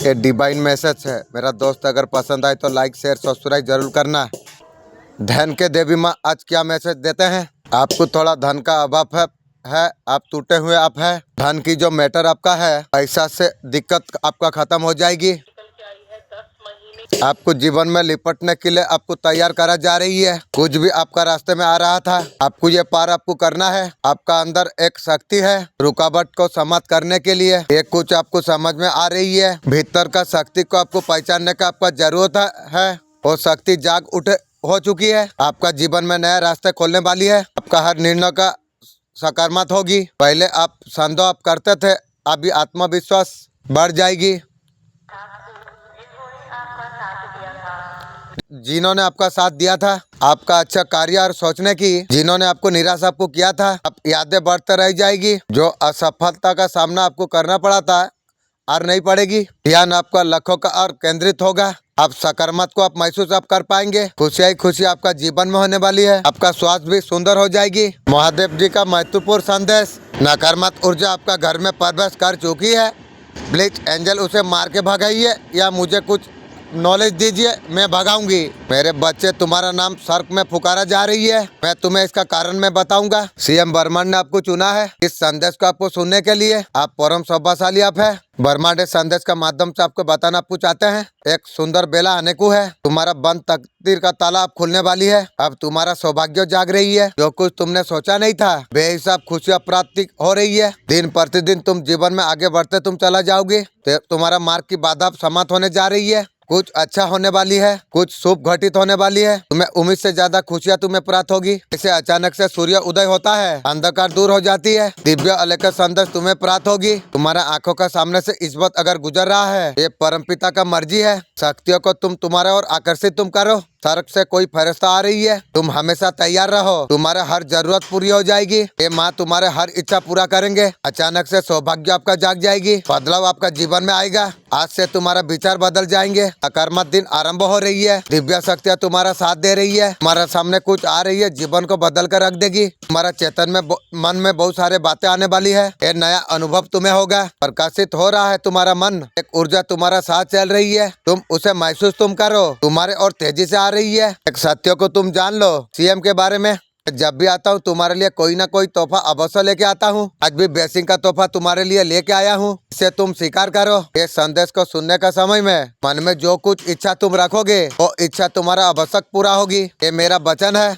ये divine message है मेरा दोस्त, अगर पसंद आए तो लाइक शेयर सब्सक्राइब जरूर करना। धन के देवी माँ आज क्या मैसेज देते हैं। आपको थोड़ा धन का अभाव है, आप टूटे हुए आप है। धन की जो मैटर आपका है, पैसा से दिक्कत आपका खत्म हो जाएगी। आपको जीवन में लिपटने के लिए आपको तैयार करा जा रही है। कुछ भी आपका रास्ते में आ रहा था, आपको ये पार आपको करना है। आपका अंदर एक शक्ति है रुकावट को समाप्त करने के लिए। ये कुछ आपको समझ में आ रही है। भीतर का शक्ति को आपको पहचानने का आपका जरूरत है। वो शक्ति जाग उठे हो चुकी है। आपका जीवन में नया रास्ते खोलने वाली है। आपका हर निर्णय का सकारात्मक होगी। पहले आप संदेह आप करते थे, अभी आत्मविश्वास बढ़ जाएगी। जिन्होंने आपका साथ दिया था, आपका अच्छा कार्य और सोचने की, जिन्होंने आपको निराशा आपको किया था, अब यादें बढ़ते रह जाएगी। जो असफलता का सामना आपको करना पड़ा था और नहीं पड़ेगी। ध्यान आपका लक्ष्यों का और केंद्रित होगा। आप सकारात्मक को आप महसूस आप कर पाएंगे। खुशियाँ ही खुशी आपका जीवन में होने वाली है। आपका स्वास्थ्य भी सुंदर हो जाएगी। महादेव जी का महत्वपूर्ण संदेश, नकारात्मक ऊर्जा आपका घर में प्रवेश कर चुकी है। ब्लिच एंजल उसे मार के भगाइए या मुझे कुछ नॉलेज दीजिए, मैं भगाऊंगी। मेरे बच्चे, तुम्हारा नाम सर्क में पुकारा जा रही है। मैं तुम्हें इसका कारण मैं बताऊंगा। सीएम ब्रह्मांड ने आपको चुना है इस संदेश को आपको सुनने के लिए। आप परम सौभाग्यशाली आप है। ब्रह्मांड इस संदेश का माध्यम से आपको बताना आपको चाहते हैं। एक सुंदर बेला आने को है। तुम्हारा बंद तकदीर का ताला अब खुलने वाली है। अब तुम्हारा सौभाग्य जाग रही है। जो कुछ तुमने सोचा नहीं था, बेहिसाब खुशियाँ प्राप्ति हो रही है। दिन प्रतिदिन तुम जीवन में आगे बढ़ते तुम चला जाओगे। तुम्हारा मार्ग की बाधा समाप्त होने जा रही है। कुछ अच्छा होने वाली है, कुछ शुभ घटित होने वाली है। तुम्हें उम्मीद से ज्यादा खुशियाँ तुम्हें प्राप्त होगी। जैसे अचानक से सूर्य उदय होता है, अंधकार दूर हो जाती है, दिव्य अलौकिक संदेश तुम्हें प्राप्त होगी। तुम्हारा आंखों का सामने से इस वक्त अगर गुजर रहा है, ये परमपिता का मर्जी है। शक्तियों को तुम तुम्हारे और आकर्षित तुम करो। सड़क से कोई फरिश्ता आ रही है, तुम हमेशा तैयार रहो। तुम्हारे हर जरूरत पूरी हो जाएगी। ये माँ तुम्हारे हर इच्छा पूरा करेंगे। अचानक से सौभाग्य आपका जाग जाएगी। बदलाव आपका जीवन में आएगा। आज से तुम्हारा विचार बदल जाएंगे। सकारात्मक दिन आरंभ हो रही है। दिव्य शक्तियाँ तुम्हारा साथ दे रही है। तुम्हारा सामने कुछ आ रही है, जीवन को बदल कर रख देगी। तुम्हारा चेतन में मन में बहुत सारे बातें आने वाली है। एक नया अनुभव तुम्हें होगा। प्रकाशित हो रहा है तुम्हारा मन। एक ऊर्जा तुम्हारा साथ चल रही है। तुम उसे महसूस तुम करो। तुम्हारे और तेजी से आ रही है। एक सत्य को तुम जान लो। सीएम के बारे में जब भी आता हूँ तुम्हारे लिए कोई ना कोई तोहफा अवश्य लेके आता हूँ। आज भी ब्लेसिंग का तोहफा तुम्हारे लिए लेके आया हूँ। इसे तुम स्वीकार करो। ये संदेश को सुनने का समय में मन में जो कुछ इच्छा तुम रखोगे, वो इच्छा तुम्हारा अवश्य पूरा होगी। ये मेरा वचन है,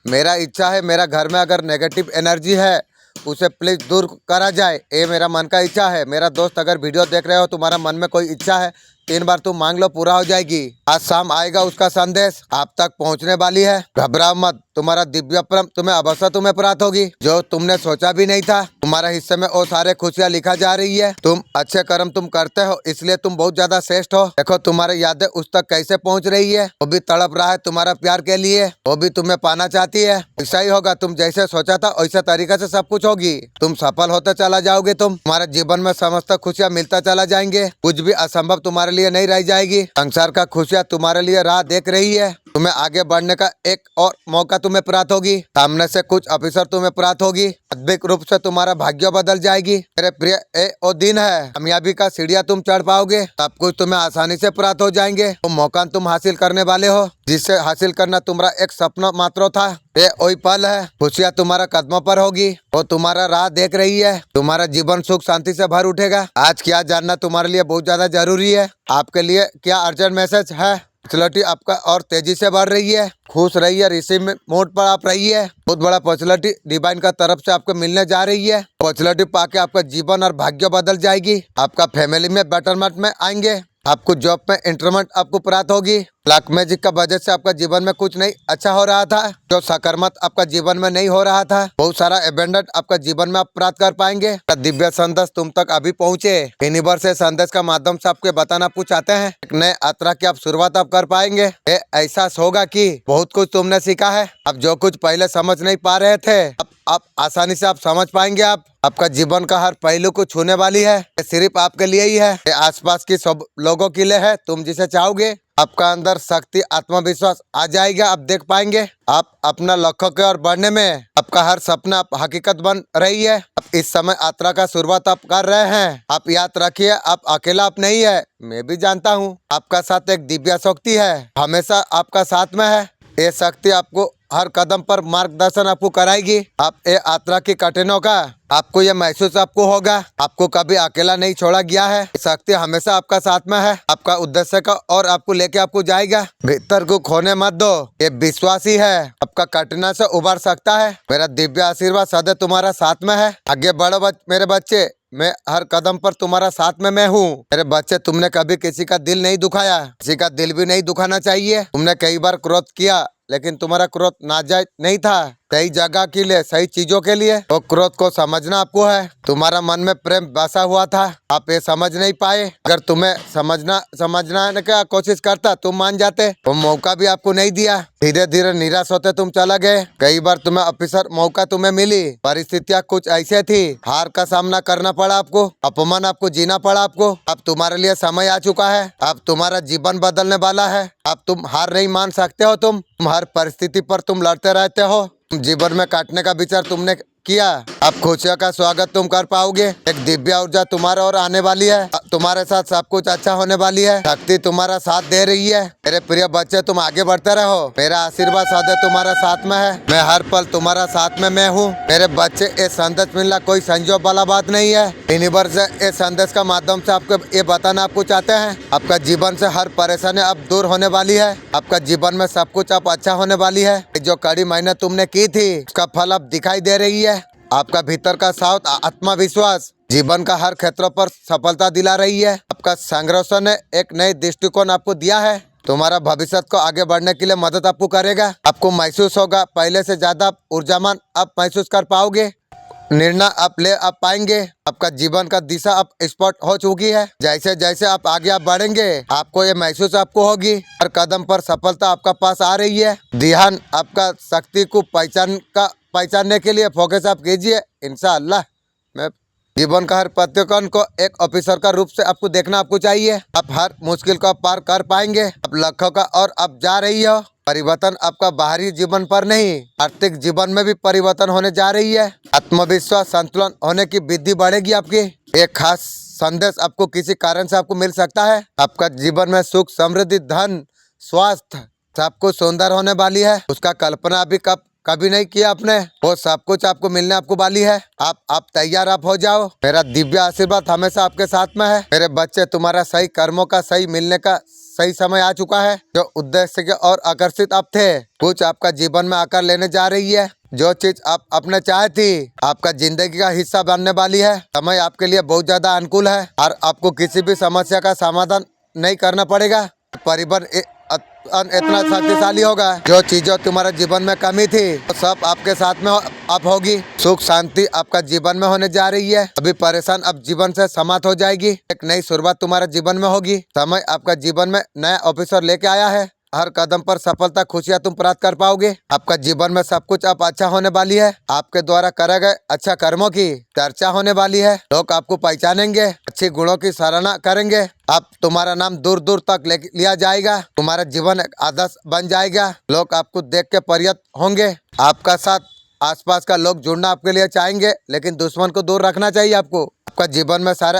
मेरा इच्छा है। मेरा घर में अगर नेगेटिव एनर्जी है, उसे प्लीज दूर करा जाए। ये मेरा मन का इच्छा है। मेरा दोस्त, अगर वीडियो देख रहे हो, तुम्हारा मन में कोई इच्छा है, 3 बार तुम मांग लो, पूरा हो जाएगी। आज शाम आएगा उसका संदेश, आप तक पहुंचने वाली है। घबराओ मत। तुम्हारा दिव्य परम तुम्हें अवश्य तुम्हें प्राप्त होगी। जो तुमने सोचा भी नहीं था, तुम्हारे हिस्से में वो सारे खुशियाँ लिखा जा रही है। तुम अच्छे कर्म तुम करते हो, इसलिए तुम बहुत ज्यादा श्रेष्ठ हो। देखो तुम्हारी यादें उस तक कैसे पहुंच रही है। वो भी तड़प रहा है तुम्हारा प्यार के लिए। वो भी तुम्हें पाना चाहती है। ऐसा ही होगा। तुम जैसे सोचा था वैसे तरीके से सब कुछ होगी। तुम सफल होते चला जाओगे। तुम्हारे जीवन में समस्त खुशियाँ मिलता चला जाएंगे। कुछ भी असंभव तुम्हारे लिए नहीं रह जाएगी। संसार का खुशियाँ तुम्हारे लिए राह देख रही है। तुम्हें आगे बढ़ने का एक और मौका तुम्हें प्राप्त होगी। सामने से कुछ अवसर तुम्हें प्राप्त होगी। अद्भुत रूप से तुम्हारा भाग्य बदल जाएगी। मेरे प्रिय, ए ओ दिन है। कामयाबी का सीढ़ियाँ तुम चढ़ पाओगे। सब कुछ तुम्हें आसानी से प्राप्त हो जाएंगे। वो मौका तुम हासिल करने वाले हो, जिससे हासिल करना तुम्हारा एक सपना मात्र था। ये वही पल है। खुशियाँ तुम्हारा कदमों पर होगी। वो तुम्हारा राह देख रही है। तुम्हारा जीवन सुख शांति से भर उठेगा। आज क्या जानना तुम्हारे लिए बहुत ज्यादा जरूरी है। आपके लिए क्या अर्जेंट मैसेज है। पॉपुलैरिटी आपका और तेजी से बढ़ रही है। खुश रहिए, रिसीव मोड पर आप रहिए। बहुत बड़ा पॉपुलैरिटी डिवाइन का तरफ से आपको मिलने जा रही है। पॉपुलैरिटी पाके आपका जीवन और भाग्य बदल जाएगी। आपका फैमिली में बेटरमेंट में आएंगे। आपको जॉब में इंक्रीमेंट आपको प्राप्त होगी। ब्लैक मैजिक का वजह से आपका जीवन में कुछ नहीं अच्छा हो रहा था। जो सकारात्मक आपका जीवन में नहीं हो रहा था, बहुत सारा एबेंडेंट आपका जीवन में आप प्राप्त कर पाएंगे। दिव्य संदेश तुम तक अभी पहुँचे। यूनिवर्स से संदेश का माध्यम से आपको बताना आप चाहते हैं। एक नए यात्रा की आप शुरुआत आप कर पाएंगे। ये एहसास होगा कि बहुत कुछ तुमने सीखा है। अब जो कुछ पहले समझ नहीं पा रहे थे, अब आसानी से आप समझ पाएंगे। आपका जीवन का हर पहलू को छूने वाली है। ये सिर्फ आपके लिए ही है। ये आसपास की सब लोगों के लिए है। तुम जिसे चाहोगे आपका अंदर शक्ति आत्मविश्वास आ जाएगा। आप देख पाएंगे आप अपना लक्ष्य की ओर बढ़ने में आपका हर सपना आप हकीकत बन रही है। आप इस समय यात्रा का शुरुआत आप कर रहे हैं। आप याद रखिए आप अकेला आप नहीं है, मैं भी जानता हूँ। आपका साथ एक दिव्य शक्ति है, हमेशा आपका साथ में है। ये शक्ति आपको हर कदम पर मार्गदर्शन आपको कराएगी। आप ये यात्रा की कठिनों का आपको ये महसूस आपको होगा, आपको कभी अकेला नहीं छोड़ा गया है। शक्ति हमेशा आपका साथ में है, आपका उद्देश्य का और आपको लेके आपको जाएगा। भीतर को खोने मत दो, ये विश्वास ही है आपका कठिनाई से उबर सकता है। मेरा दिव्य आशीर्वाद सदैव तुम्हारा साथ में है। आगे बढ़ो मेरे बच्चे, मैं हर कदम पर तुम्हारा साथ में मैं हूँ। मेरे बच्चे, तुमने कभी किसी का दिल नहीं दुखाया, किसी का दिल भी नहीं दुखाना चाहिए। तुमने कई बार क्रोध किया, लेकिन तुम्हारा क्रोध नाजायज नहीं था, सही जगह के लिए, सही चीजों के लिए। तो क्रोध को समझना आपको है। तुम्हारा मन में प्रेम बसा हुआ था, आप ये समझ नहीं पाए। अगर तुम्हें समझना का कोशिश करता तुम मान जाते। वो मौका भी आपको नहीं दिया, धीरे धीरे निराश होते तुम चला गए। कई बार तुम्हें ऑफिसर मौका तुम्हें मिली, परिस्थितियाँ कुछ ऐसे थी, हार का सामना करना पड़ा आपको, अपमान आपको जीना पड़ा आपको। अब तुम्हारे लिए समय आ चुका है, अब तुम्हारा जीवन बदलने वाला है। अब तुम हार नहीं मान सकते हो। तुम हर परिस्थिति पर तुम लड़ते रहते हो। जीवन में काटने का विचार तुमने किया, अब खुशियों का स्वागत तुम कर पाओगे। एक दिव्य ऊर्जा तुम्हारे और आने वाली है, तुम्हारे साथ सब कुछ अच्छा होने वाली है। शक्ति तुम्हारा साथ दे रही है। मेरे प्रिय बच्चे, तुम आगे बढ़ते रहो, मेरा आशीर्वाद सदैव तुम्हारा साथ में है। मैं हर पल तुम्हारा साथ में मैं हूँ। मेरे बच्चे, ये संदेश मिलना कोई संजोग वाला बात नहीं है। यूनिवर्स इस संदेश का माध्यम से आपको ये बताना आपको चाहते हैं, आपका जीवन से हर परेशानी अब दूर होने वाली है। आपका जीवन में सब कुछ अब अच्छा होने वाली है। जो कड़ी मेहनत तुमने की थी उसका फल अब दिखाई दे रही है। आपका भीतर का साथ आत्मविश्वास जीवन का हर क्षेत्र पर सफलता दिला रही है। आपका संघर्ष ने एक नए दृष्टिकोण आपको दिया है, तुम्हारा भविष्य को आगे बढ़ने के लिए मदद आपको करेगा। आपको महसूस होगा पहले से ज्यादा ऊर्जावान आप महसूस कर पाओगे, निर्णय आप ले आप पाएंगे। आपका जीवन का दिशा अब स्पष्ट हो चुकी है। जैसे जैसे आप आगे आप बढ़ेंगे आपको ये महसूस आपको होगी, हर कदम पर सफलता आपका पास आ रही है। ध्यान आपका शक्ति को पहचानने के लिए फोकस आप कीजिए। इंशाअल्लाह मैं जीवन का हर प्रत्येक को एक ऑफिसर का रूप से आपको देखना आपको चाहिए। आप हर मुश्किल को पार कर पाएंगे। आप लक्ष्य का और आप जा रही हो। परिवर्तन आपका बाहरी जीवन पर नहीं, आर्थिक जीवन में भी परिवर्तन होने जा रही है। आत्मविश्वास संतुलन होने की वृद्धि बढ़ेगी आपकी। एक खास संदेश आपको किसी कारण से आपको मिल सकता है। आपका जीवन में सुख, समृद्धि, धन, स्वास्थ्य सब कुछ सुंदर होने वाली है। उसका कल्पना अभी कभी नहीं किया आपने, वो सब कुछ आपको मिलने आपको वाली है। आप तैयार आप हो जाओ। मेरा दिव्य आशीर्वाद हमेशा आपके साथ में है। मेरे बच्चे, तुम्हारा सही कर्मों का सही मिलने का सही समय आ चुका है। जो उद्देश्य के और आकर्षित आप थे कुछ आपका जीवन में आकर लेने जा रही है। जो चीज आप अपने चाहे थी आपका जिंदगी का हिस्सा बनने वाली है। समय आपके लिए बहुत ज्यादा अनुकूल है और आपको किसी भी समस्या का समाधान नहीं करना पड़ेगा। परिवार इतना शक्तिशाली होगा, जो चीजों तुम्हारे जीवन में कमी थी वो सब आपके साथ में अब होगी। सुख शांति आपका जीवन में होने जा रही है। अभी परेशान अब जीवन से समाप्त हो जाएगी। एक नई शुरुआत तुम्हारे जीवन में होगी। समय आपका जीवन में नया ऑफिसर लेके आया है। हर कदम पर सफलता, खुशियां तुम प्राप्त कर पाओगे। आपका जीवन में सब कुछ अब अच्छा होने वाली है। आपके द्वारा करे गए अच्छा कर्मों की चर्चा होने वाली है। लोग आपको पहचानेंगे, अच्छे गुणों की सराहना करेंगे। आप तुम्हारा नाम दूर दूर तक लिया जाएगा। तुम्हारा जीवन एक आदर्श बन जाएगा। लोग आपको देख के प्रेरित होंगे। आपका साथ आसपास का लोग जुड़ना आपके लिए चाहेंगे, लेकिन दुश्मन को दूर रखना चाहिए आपको। आपका जीवन में सारा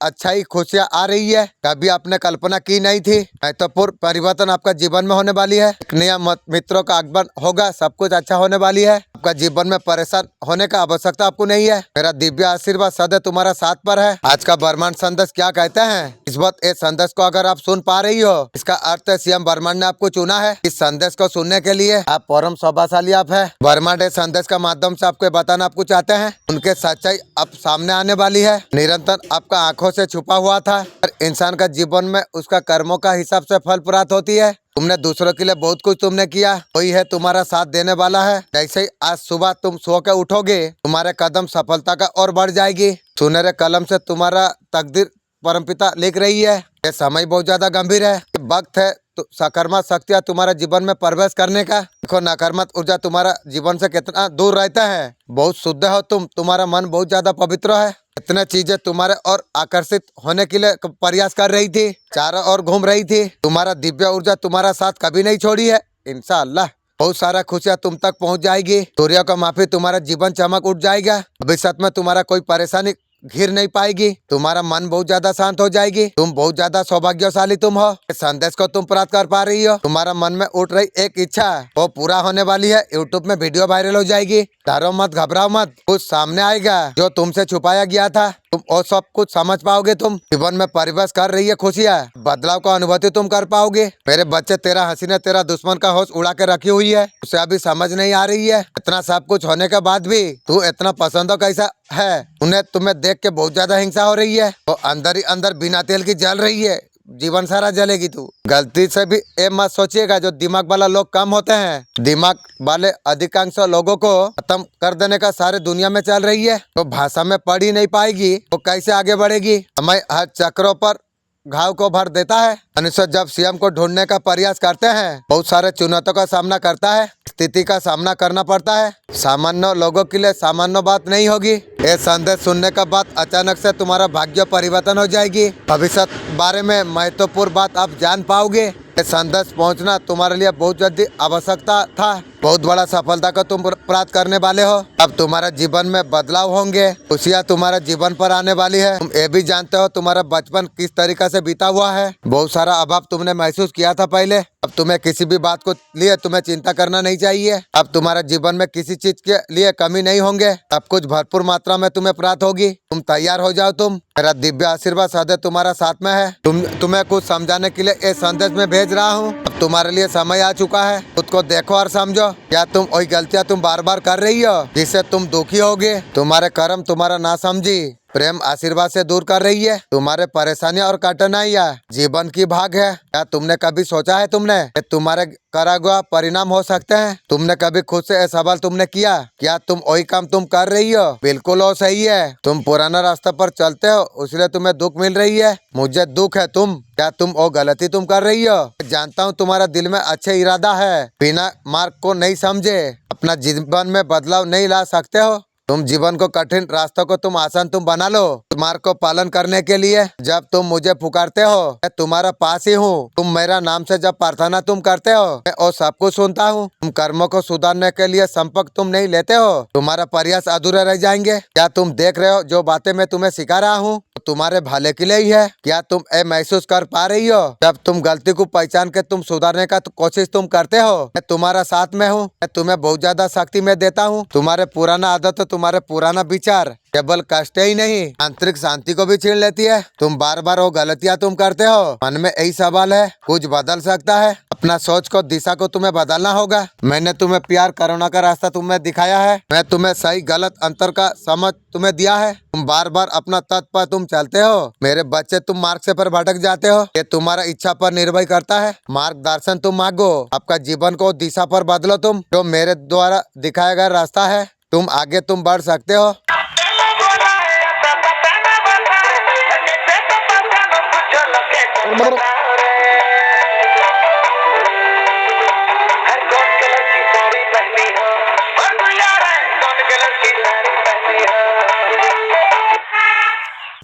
अच्छाई खुशियाँ आ रही है, कभी आपने कल्पना की नहीं थी। महत्वपूर्ण परिवर्तन आपका जीवन में होने वाली है। नया मित्रों का आगमन होगा, सब कुछ अच्छा होने वाली है। आपका जीवन में परेशान होने का आवश्यकता आपको नहीं है। मेरा दिव्य आशीर्वाद सदैव तुम्हारा साथ पर है। आज का ब्रह्मांड संदेश क्या कहते हैं, इस वक्त इस संदेश को अगर आप सुन पा रही हो, इसका अर्थ है सीएम ब्रह्मांड ने आपको चुना है। इस संदेश को सुनने के लिए आप परम सौभाग्यशाली आप है। ब्रह्मांड इस संदेश का माध्यम से आपको बताना आपको चाहते हैं, उनके सच्चाई अब सामने आने वाली है। निरंतर आपका आंखों से छुपा हुआ था, और इंसान का जीवन में उसका कर्मों का हिसाब से फल प्राप्त होती है। तुमने दूसरों के लिए बहुत कुछ तुमने किया, वही है तुम्हारा साथ देने वाला है। जैसे ही आज सुबह तुम सो के उठोगे, तुम्हारे कदम सफलता का और बढ़ जाएगी। सुनहरे कलम से तुम्हारा तकदीर परमपिता लिख रही है। ये समय बहुत ज्यादा गंभीर है। वक्त है तो सकारात्मक शक्तियाँ तुम्हारे जीवन में प्रवेश करने का। देखो नकारात्मक ऊर्जा तुम्हारा जीवन से कितना दूर रहता है। बहुत शुद्ध हो तुम, तुम्हारा मन बहुत ज्यादा पवित्र है। इतने चीजें तुम्हारे और आकर्षित होने के लिए प्रयास कर रही थी, चारों ओर घूम रही थी। तुम्हारा दिव्य ऊर्जा तुम्हारा साथ कभी नहीं छोड़ी है। इंशाअल्लाह बहुत सारा खुशियाँ तुम तक पहुंच जाएगी। सूर्य को माफी तुम्हारा जीवन चमक उठ जाएगा। भविष्य में तुम्हारा कोई परेशानी घिर नहीं पाएगी। तुम्हारा मन बहुत ज्यादा शांत हो जाएगी। तुम बहुत ज्यादा सौभाग्यशाली तुम हो। इस संदेश को तुम प्राप्त कर पा रही हो। तुम्हारा मन में उठ रही एक इच्छा वो पूरा होने वाली है। यूट्यूब में वीडियो वायरल हो जाएगी। डरो मत, घबराओ मत, कुछ सामने आएगा जो तुमसे छुपाया गया था। तुम और सब कुछ समझ पाओगे। तुम जीवन में परिवेश कर रही है खुशियाँ, बदलाव का अनुभूति तुम कर पाओगे। मेरे बच्चे, तेरा हंसी ने तेरा दुश्मन का होश उड़ा के रखी हुई है। उसे अभी समझ नहीं आ रही है। इतना सब कुछ होने के बाद भी तू इतना पसंद हो कैसा है। उन्हें तुम्हें देख के बहुत ज्यादा हिंसा हो रही है। वो अंदर ही अंदर बिना तेल की जल रही है। जीवन सारा जलेगी तू। गलती से भी ये मत सोचिएगा, जो दिमाग वाला लोग कम होते हैं, दिमाग वाले अधिकांश लोगों को खत्म कर देने का सारे दुनिया में चल रही है। तो भाषा में पढ़ ही नहीं पाएगी वो कैसे आगे बढ़ेगी। हमें हर चक्रों पर घाव को भर देता है। मनुष्य जब सीएम को ढूंढने का प्रयास करते हैं, बहुत सारे चुनौतियों का सामना करता है, स्थिति का सामना करना पड़ता है। सामान्य लोगों के लिए सामान्य बात नहीं होगी। ये संदेश सुनने का बाद अचानक से तुम्हारा भाग्य परिवर्तन हो जाएगी। भविष्य बारे में महत्वपूर्ण बात आप जान पाओगे। ये संदेश पहुंचना तुम्हारे लिए बहुत जल्दी आवश्यकता था। बहुत बड़ा सफलता को तुम प्राप्त करने वाले हो। अब तुम्हारे जीवन में बदलाव होंगे। खुशियाँ तुम्हारे जीवन पर आने वाली है। तुम ये भी जानते हो तुम्हारा बचपन किस तरीके से बीता हुआ है। बहुत सारा अभाव तुमने महसूस किया था पहले। अब तुम्हें किसी भी बात को लिए तुम्हें चिंता करना नहीं चाहिए। अब तुम्हारे जीवन में किसी चीज के लिए कमी नहीं होंगे। सब कुछ भरपूर मात्रा में तुम्हें प्राप्त होगी। तुम तैयार हो जाओ। तुम मेरा दिव्य आशीर्वाद सदैव तुम्हारा साथ में है। तुम्हें कुछ समझाने के लिए ये संदेश में भेज रहा हूँ। अब तुम्हारे लिए समय आ चुका है। खुद को देखो और समझो। क्या तुम वही गलतियाँ तुम बार बार कर रही हो जिससे तुम दुखी होगे। तुम्हारे कर्म तुम्हारा ना समझी प्रेम आशीर्वाद से दूर कर रही है। तुम्हारे परेशानियां और कठिनाइयां जीवन की भाग है। क्या तुमने कभी सोचा है तुमने तुम्हारे करा हुआ परिणाम हो सकते हैं। तुमने कभी खुद से सवाल तुमने किया, क्या तुम वही काम तुम कर रही हो बिल्कुल वो सही है। तुम पुराना रास्ता पर चलते हो इसलिए तुम्हें दुख मिल रही है। मुझे दुख है क्या तुम वो गलती तुम कर रही हो। जानता हूँ तुम्हारा दिल में अच्छे इरादा है। बिना मार्ग को नहीं समझे अपना जीवन में बदलाव नहीं ला सकते हो। तुम जीवन को कठिन रास्तों को तुम आसान तुम बना लो। मार्ग को पालन करने के लिए जब तुम मुझे पुकारते हो मैं तुम्हारा पास ही हूँ। तुम मेरा नाम से जब प्रार्थना तुम करते हो मैं वो सब कुछ सुनता हूँ। तुम कर्मों को सुधारने के लिए संपर्क तुम नहीं लेते हो, तुम्हारा प्रयास अधूरे रह जाएंगे। क्या तुम देख रहे हो जो बातें मैं तुम्हें सिखा रहा हूँ तुम्हारे भले के लिए ही है। क्या तुम ये महसूस कर पा रही हो जब तुम गलती को पहचान के तुम सुधारने का कोशिश तुम करते हो मैं तुम्हारा साथ में हूँ। मैं तुम्हें बहुत ज्यादा शक्ति में देता हूँ। तुम्हारे पुराना आदत, तुम्हारे पुराना विचार केवल कष्ट ही नहीं आंतरिक शांति को भी छीन लेती है। तुम बार बार वो गलतियाँ तुम करते हो। मन में यही सवाल है, कुछ बदल सकता है। अपना सोच को दिशा को तुम्हें बदलना होगा। मैंने तुम्हें प्यार करुणा का रास्ता तुम्हें दिखाया है। मैं तुम्हें सही गलत अंतर का समझ तुम्हें दिया है। तुम बार बार अपना तत्व पर तुम चलते हो। मेरे बच्चे तुम मार्ग से पर भटक जाते हो। ये तुम्हारा इच्छा पर निर्भर करता है। मार्गदर्शन तुम मांगो। आपका जीवन को दिशा पर बदलो। तुम जो मेरे द्वारा दिखाया गया रास्ता है तुम आगे तुम बढ़ सकते हो।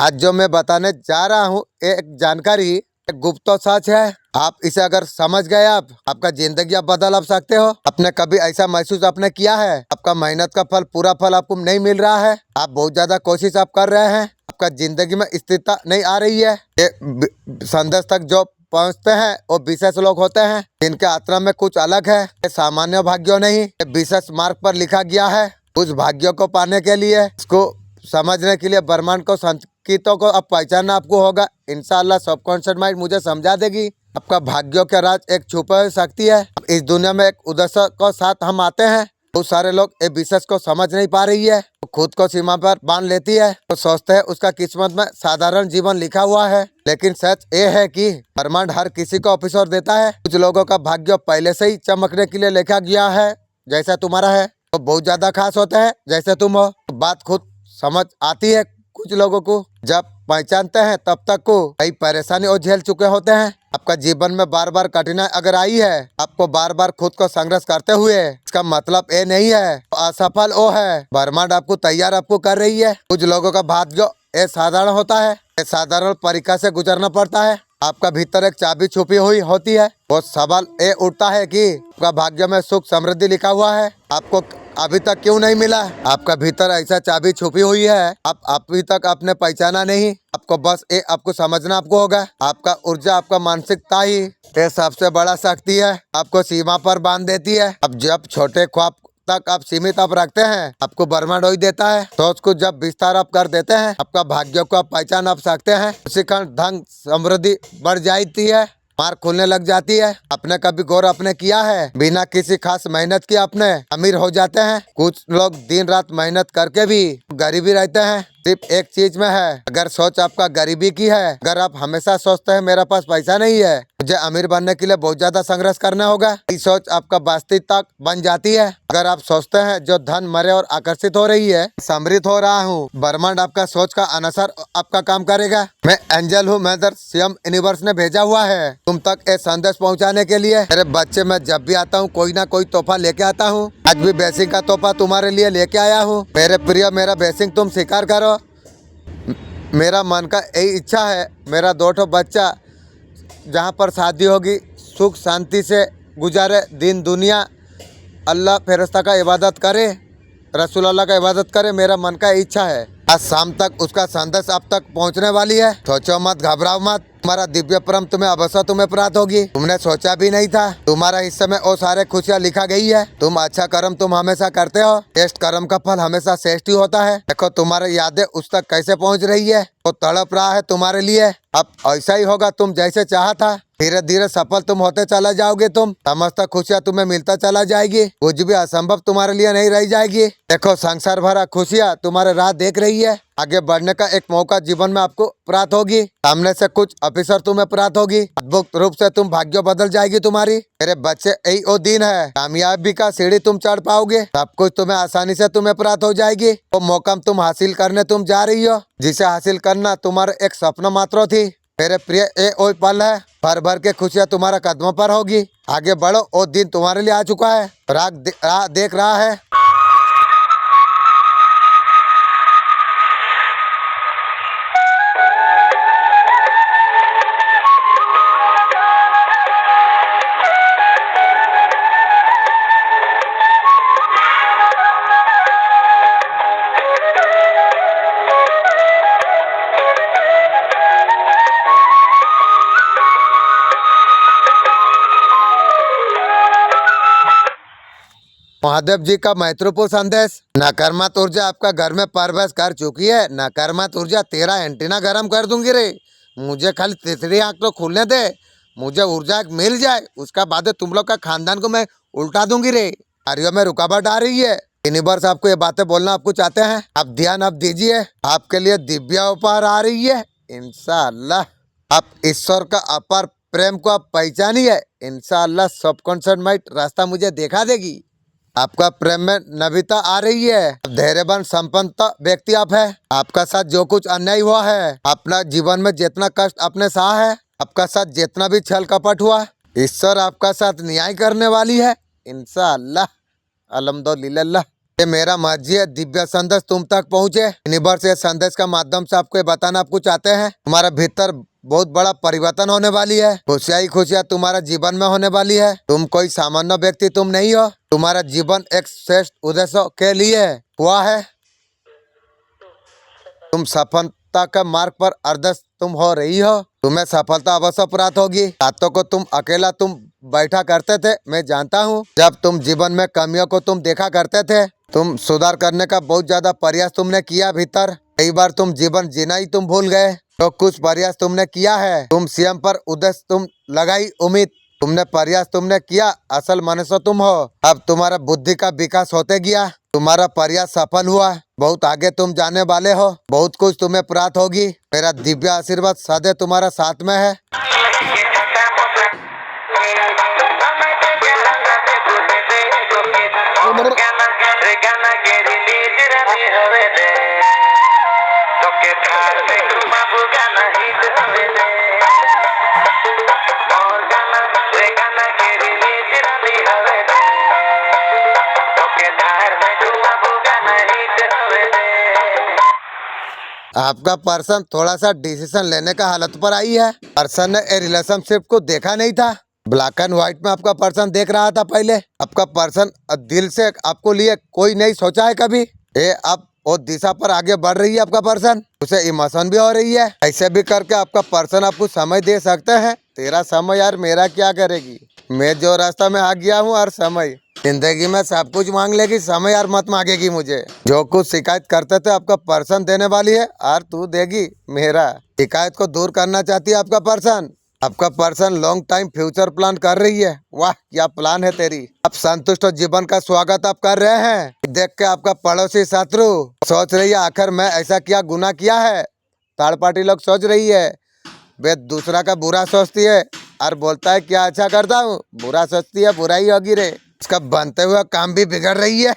आज जो मैं बताने जा रहा हूँ एक जानकारी एक गुप्त सच है। आप इसे अगर समझ गए आपका जिंदगी आप बदल आप सकते हो। आपने कभी ऐसा महसूस आपने किया है आपका मेहनत का फल पूरा फल आपको नहीं मिल रहा है। आप बहुत ज्यादा कोशिश आप कर रहे हैं, आपका जिंदगी में स्थिरता नहीं आ रही है। ये संदेश तक जो पहुँचते हैं वो विशेष लोग होते हैं जिनके आत्मा में कुछ अलग है। ये सामान्य भाग्यों नहीं, विशेष मार्ग पर लिखा गया है। उस भाग्यों को पाने के लिए इसको समझने के लिए ब्रह्मांड को संकेतों को अब पहचानना आपको होगा। इंशाअल्लाह सबकॉन्शियस माइंड मुझे समझा देगी। आपका भाग्यों का राज एक छुपी हुई शक्ति है। इस दुनिया में एक उद्देश्य को साथ हम आते हैं। बहुत सारे लोग ये विशेष को समझ नहीं पा रही है। तो खुद को सीमा पर बांध लेती है तो सोचते हैं उसका किस्मत में साधारण जीवन लिखा हुआ है। लेकिन सच ये है कि ब्रह्मांड हर किसी को अवसर देता है। कुछ लोगों का भाग्य पहले से ही चमकने के लिए लिखा गया है, जैसा तुम्हारा है तो बहुत ज्यादा खास होता है जैसे तुम हो। बात खुद समझ आती है कुछ लोगों को, जब पहचानते हैं तब तक को कई परेशानी और झेल चुके होते हैं। आपका जीवन में बार बार कठिनाई अगर आई है, आपको बार बार खुद को संघर्ष करते हुए, इसका मतलब ये नहीं है असफल वो है। ब्रह्मांड आपको तैयार आपको कर रही है। कुछ लोगों का भाग्य ये साधारण होता है, ये साधारण परीक्षा से गुजरना पड़ता है। आपका भीतर एक चाबी छुपी हुई होती है। वो सवाल ये उठता है कि आपका भाग्य में सुख समृद्धि लिखा हुआ है, आपको अभी तक क्यों नहीं मिला? आपका भीतर ऐसा चाबी छुपी हुई है, आप अभी तक आपने पहचाना नहीं। आपको बस ये आपको समझना आपको होगा। आपका ऊर्जा, आपका मानसिकता ही ये सबसे बड़ा शक्ति है, आपको सीमा पर बांध देती है। अब जब छोटे ख्वाब तक आप सीमित आप रखते हैं, आपको बर्मा डोई देता है। सोच को जब विस्तार आप कर देते हैं, आपका भाग्य को आप पहचान आप सकते हैं। उसी कारण धन समृद्धि बढ़ जाती है, मार खुलने लग जाती है। आपने कभी गौर आपने किया है, बिना किसी खास मेहनत के आपने अमीर हो जाते हैं। कुछ लोग दिन रात मेहनत करके भी गरीबी रहते हैं। सिर्फ एक चीज में है, अगर सोच आपका गरीबी की है, अगर आप हमेशा सोचते हैं मेरे पास पैसा नहीं है, मुझे अमीर बनने के लिए बहुत ज्यादा संघर्ष करना होगा, ये सोच आपका वास्तविकता बन जाती है। अगर आप सोचते हैं जो धन मरे और आकर्षित हो रही है, समृद्ध हो रहा हूँ, ब्रह्मांड आपका सोच का अनुसार आपका काम करेगा। मैं एंजल हूँ, मदर सीएम यूनिवर्स ने भेजा हुआ है तुम तक ये संदेश पहुँचाने के लिए। मेरे बच्चे, मैं जब भी आता हूँ कोई ना कोई तोहफा लेके आता हूँ। आज भी बेसिंग का तोहफा तुम्हारे लिए लेके आया हूँ। मेरे प्रिय, मेरा बेसिंग तुम स्वीकार करो। मेरा मन का यही इच्छा है, मेरा 2 बच्चा जहाँ पर शादी होगी सुख शांति से गुजारे दिन दुनिया, अल्लाह फेरिस्ता का इबादत करे, रसूल अल्लाह का इबादत करे। मेरा मन का इच्छा है। आज शाम तक उसका संदेश आप तक पहुंचने वाली है। सोचो मत, घबराओ मत, तुम्हारा दिव्य परम तुम्हें अवसर तुम्हें प्राप्त होगी। तुमने सोचा भी नहीं था, तुम्हारा हिस्से में वो सारे खुशियाँ लिखा गई है। तुम अच्छा कर्म तुम हमेशा करते हो, श्रेष्ठ कर्म का फल हमेशा श्रेष्ठ ही होता है। देखो तुम्हारी यादें उस तक कैसे पहुँच रही है, वो तड़प रहा है तुम्हारे लिए। अब ऐसा ही होगा, तुम जैसे चाहा था, धीरे धीरे सफल तुम होते चला जाओगे। तुम समस्त खुशियाँ तुम्हें मिलता चला जाएगी, कुछ भी असंभव तुम्हारे लिए नहीं रह जाएगी। देखो संसार भरा खुशियाँ तुम्हारे राह देख रही है। आगे बढ़ने का एक मौका जीवन में आपको प्राप्त होगी। सामने से कुछ अफसर तुम्हें प्राप्त होगी। अद्भुत रूप से तुम भाग्य बदल जाएगी तुम्हारी। मेरे बच्चे, यही वो दिन है, कामयाबी का सीढ़ी तुम चढ़ पाओगे। सब कुछ तुम्हें आसानी से तुम्हें प्राप्त हो जाएगी। वो मौका तुम हासिल करने तुम जा रही हो, जिसे हासिल करना तुम्हारा एक सपना मात्र थी। मेरे प्रिय, ये वो पल है, भर भर के खुशियाँ तुम्हारा कदमों पर होगी। आगे बढ़ो, वो दिन तुम्हारे लिए आ चुका है, राह देख रहा है। महादेव जी का महत्वपूर्ण संदेश। नकारात्मक ऊर्जा आपका घर में प्रवेश कर चुकी है। नकारात्मक ऊर्जा तेरा एंटीना गर्म कर दूंगी रे। मुझे खाली तीसरी आंख तो खुलने दे, मुझे ऊर्जा मिल जाए, उसका बाद तुम लोग का खानदान को मैं उल्टा दूंगी रे। कार्यों में रुकावट आ रही है, यूनिवर्स आपको ये बातें बोलना आपको चाहते हैं। आप ध्यान आप दीजिए, आपके लिए दिव्य उपहार आ रही है। इंशाअल्लाह आप ईश्वर का अपार प्रेम को आप पहचानिए। इंशाअल्लाह सबकॉन्शियस माइंड रास्ता मुझे देखा देगी। आपका प्रेम में नवीनता आ रही है। धैर्यवान संपन्न व्यक्ति आप है। आपका साथ जो कुछ अन्याय हुआ है, अपना जीवन में जितना कष्ट आपने सहा है, आपका साथ जितना भी छल कपट हुआ, ईश्वर आपका साथ न्याय करने वाली है इंशाअल्लाह। अल्हम्दुलिल्लाह। ये मेरा मर्जी है, दिव्य संदेश तुम तक पहुँचे। यूनिवर्स ये संदेश का माध्यम से आपको ये बताना आपको चाहते हैं, तुम्हारा भीतर बहुत बड़ा परिवर्तन होने वाली है। खुशियाँ ही खुशियाँ तुम्हारा जीवन में होने वाली है। तुम कोई सामान्य व्यक्ति तुम नहीं हो। तुम्हारा जीवन एक श्रेष्ठ उद्देश्य के लिए हुआ है। तुम सफलता के मार्ग पर अग्रसर तुम हो रही हो। तुम्हें सफलता अवश्य प्राप्त होगी। रातों को तुम अकेला तुम बैठा करते थे, मैं जानता हूँ। जब तुम जीवन में कमियों को तुम देखा करते थे, तुम सुधार करने का बहुत ज्यादा प्रयास तुमने किया भीतर। कई बार तुम जीवन जीना ही तुम भूल गए। तो कुछ प्रयास तुमने किया है, तुम स्वयं पर उद्देश्य तुम लगाई उम्मीद, तुमने प्रयास तुमने किया, असल मनुष्य तुम हो। अब तुम्हारा बुद्धि का विकास होते गया, तुम्हारा प्रयास सफल हुआ, बहुत आगे तुम जाने वाले हो, बहुत कुछ तुम्हें प्राप्त होगी। मेरा दिव्य आशीर्वाद सदैव तुम्हारा साथ में है। आपका पर्सन थोड़ा सा डिसीजन लेने का हालत पर आई है। पर्सन ने ए रिलेशनशिप को देखा नहीं था। ब्लैक एंड व्हाइट में आपका पर्सन देख रहा था पहले। आपका पर्सन दिल से आपको लिए कोई नहीं सोचा है कभी। ये अब वो दिशा पर आगे बढ़ रही है आपका पर्सन। उसे इमोशन भी हो रही है। ऐसे भी करके आपका पर्सन आपको समय दे सकते हैं। तेरा समय यार मेरा क्या करेगी। मैं जो रास्ता में आ गया हूँ और समय जिंदगी में सब कुछ मांग लेगी, समय यार मत मांगेगी मुझे। जो कुछ शिकायत करते थे आपका पर्सन देने वाली है और तू देगी मेरा। शिकायत को दूर करना चाहती है आपका पर्सन। आपका person long time future plan कर रही है। वाह क्या प्लान है तेरी। आप संतुष्ट और जीवन का स्वागत आप कर रहे हैं। देख के आपका पड़ोसी शत्रु सोच रही है आखिर मैं ऐसा क्या गुनाह किया है। थर्ड पार्टी लोग सोच रही है वे दूसरा का बुरा सोचती है और बोलता है क्या अच्छा करता हूँ, बुरा सोचती है बुरा ही होगी रे। इसका बनते हुए काम भी बिगड़ रही है।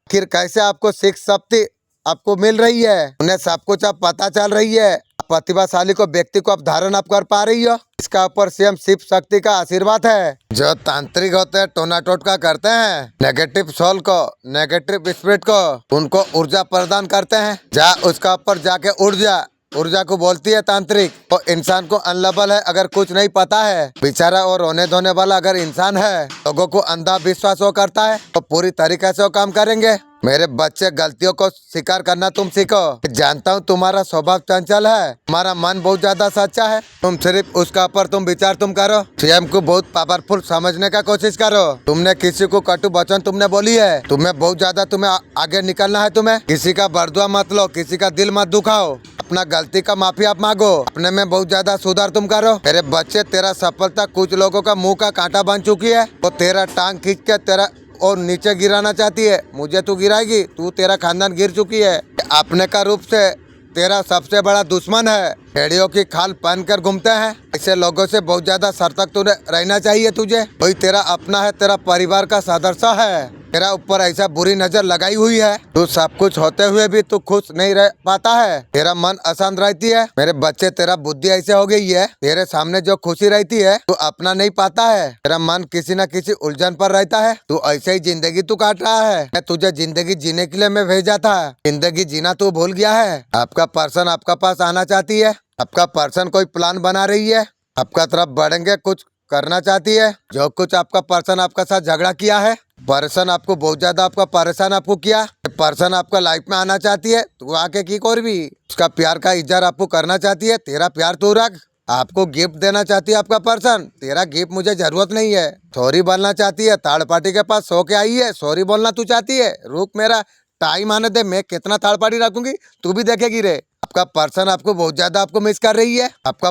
फिर कैसे आपको सीख शक्ति आपको मिल रही है, उन्हें सब कुछ अब पता चल रही है। प्रतिभाशाली को व्यक्ति को आप धारण आप कर पा रही हो। इसका ऊपर स्वयं शिव शक्ति का आशीर्वाद है। जो तांत्रिक होते हैं टोना टोटका करते हैं नेगेटिव सोल को, नेगेटिव स्पिरिट को, उनको ऊर्जा प्रदान करते हैं। जा उसका ऊपर जाके उड़ जा। ऊर्जा को बोलती है तांत्रिक। तो इंसान को अनलेबल है अगर कुछ नहीं पता है। बेचारा और रोने धोने वाला अगर इंसान है, लोगों को अंधा विश्वास वो करता है तो पूरी तरीके से वो काम करेंगे। मेरे बच्चे गलतियों को स्वीकार करना तुम सीखो। जानता हूँ तुम्हारा स्वभाव चंचल है, तुम्हारा मन बहुत ज्यादा सच्चा है। तुम सिर्फ उसका ऊपर तुम विचार तुम करो। स्वयं को बहुत पावरफुल समझने का कोशिश करो। तुमने किसी को कटु वचन तुमने बोली है, तुम्हें बहुत ज्यादा तुम्हें आगे निकलना है। तुम्हें किसी का बरदुआ मत लो, किसी का दिल मत दुखाओ। अपना गलती का माफी आप मांगो। अपने में बहुत ज्यादा सुधार तुम करो। मेरे बच्चे तेरा सफलता कुछ लोगों का मुंह का कांटा बन चुकी है। वो तेरा टांग खींच के तेरा और नीचे गिराना चाहती है। मुझे तू गिराएगी, तू तेरा खानदान गिर चुकी है। अपने का रूप से तेरा सबसे बड़ा दुश्मन है। भेड़ियों की खाल पहन कर घूमते हैं। ऐसे लोगों से बहुत ज्यादा सतर्क तुझे रहना चाहिए। तुझे कोई तेरा अपना है, तेरा परिवार का सदस्य है। तेरा ऊपर ऐसा बुरी नजर लगाई हुई है। तू सब कुछ होते हुए भी तू खुश नहीं रह पाता है। तेरा मन अशांत रहती है। मेरे बच्चे तेरा बुद्धि ऐसे हो गई है, तेरे सामने जो खुशी रहती है तू अपना नहीं पाता है। तेरा मन किसी न किसी उलझन पर रहता है। तू ऐसे ही जिंदगी तू काट रहा है। मैं तुझे जिंदगी जीने के लिए मैं भेजा था, जिंदगी जीना तू भूल गया है। आपका पर्सन आपका पास आना चाहती है। आपका पर्सन कोई प्लान बना रही है। आपका तरफ बढ़ेंगे, कुछ करना चाहती है। जो कुछ आपका पर्सन आपका साथ झगड़ा किया है, पर्सन आपको बहुत ज्यादा आपका परेशान आपको किया, पर्सन आपका लाइफ में आना चाहती है। तू आके की कोर भी उसका प्यार का इजहार आपको करना चाहती है। तेरा प्यार तू रख। आपको गिफ्ट देना चाहती है आपका पर्सन। तेरा गिफ्ट मुझे जरूरत नहीं है। सॉरी बोलना चाहती है। थर्ड पार्टी के पास सो के आई है, सॉरी बोलना तू चाहती है। रुक मेरा टाइम आने दे, मैं कितना थर्ड पार्टी रखूंगी तू भी देखेगी रे। आपका पर्सन आपको बहुत ज्यादा आपको मिस कर रही है। आपका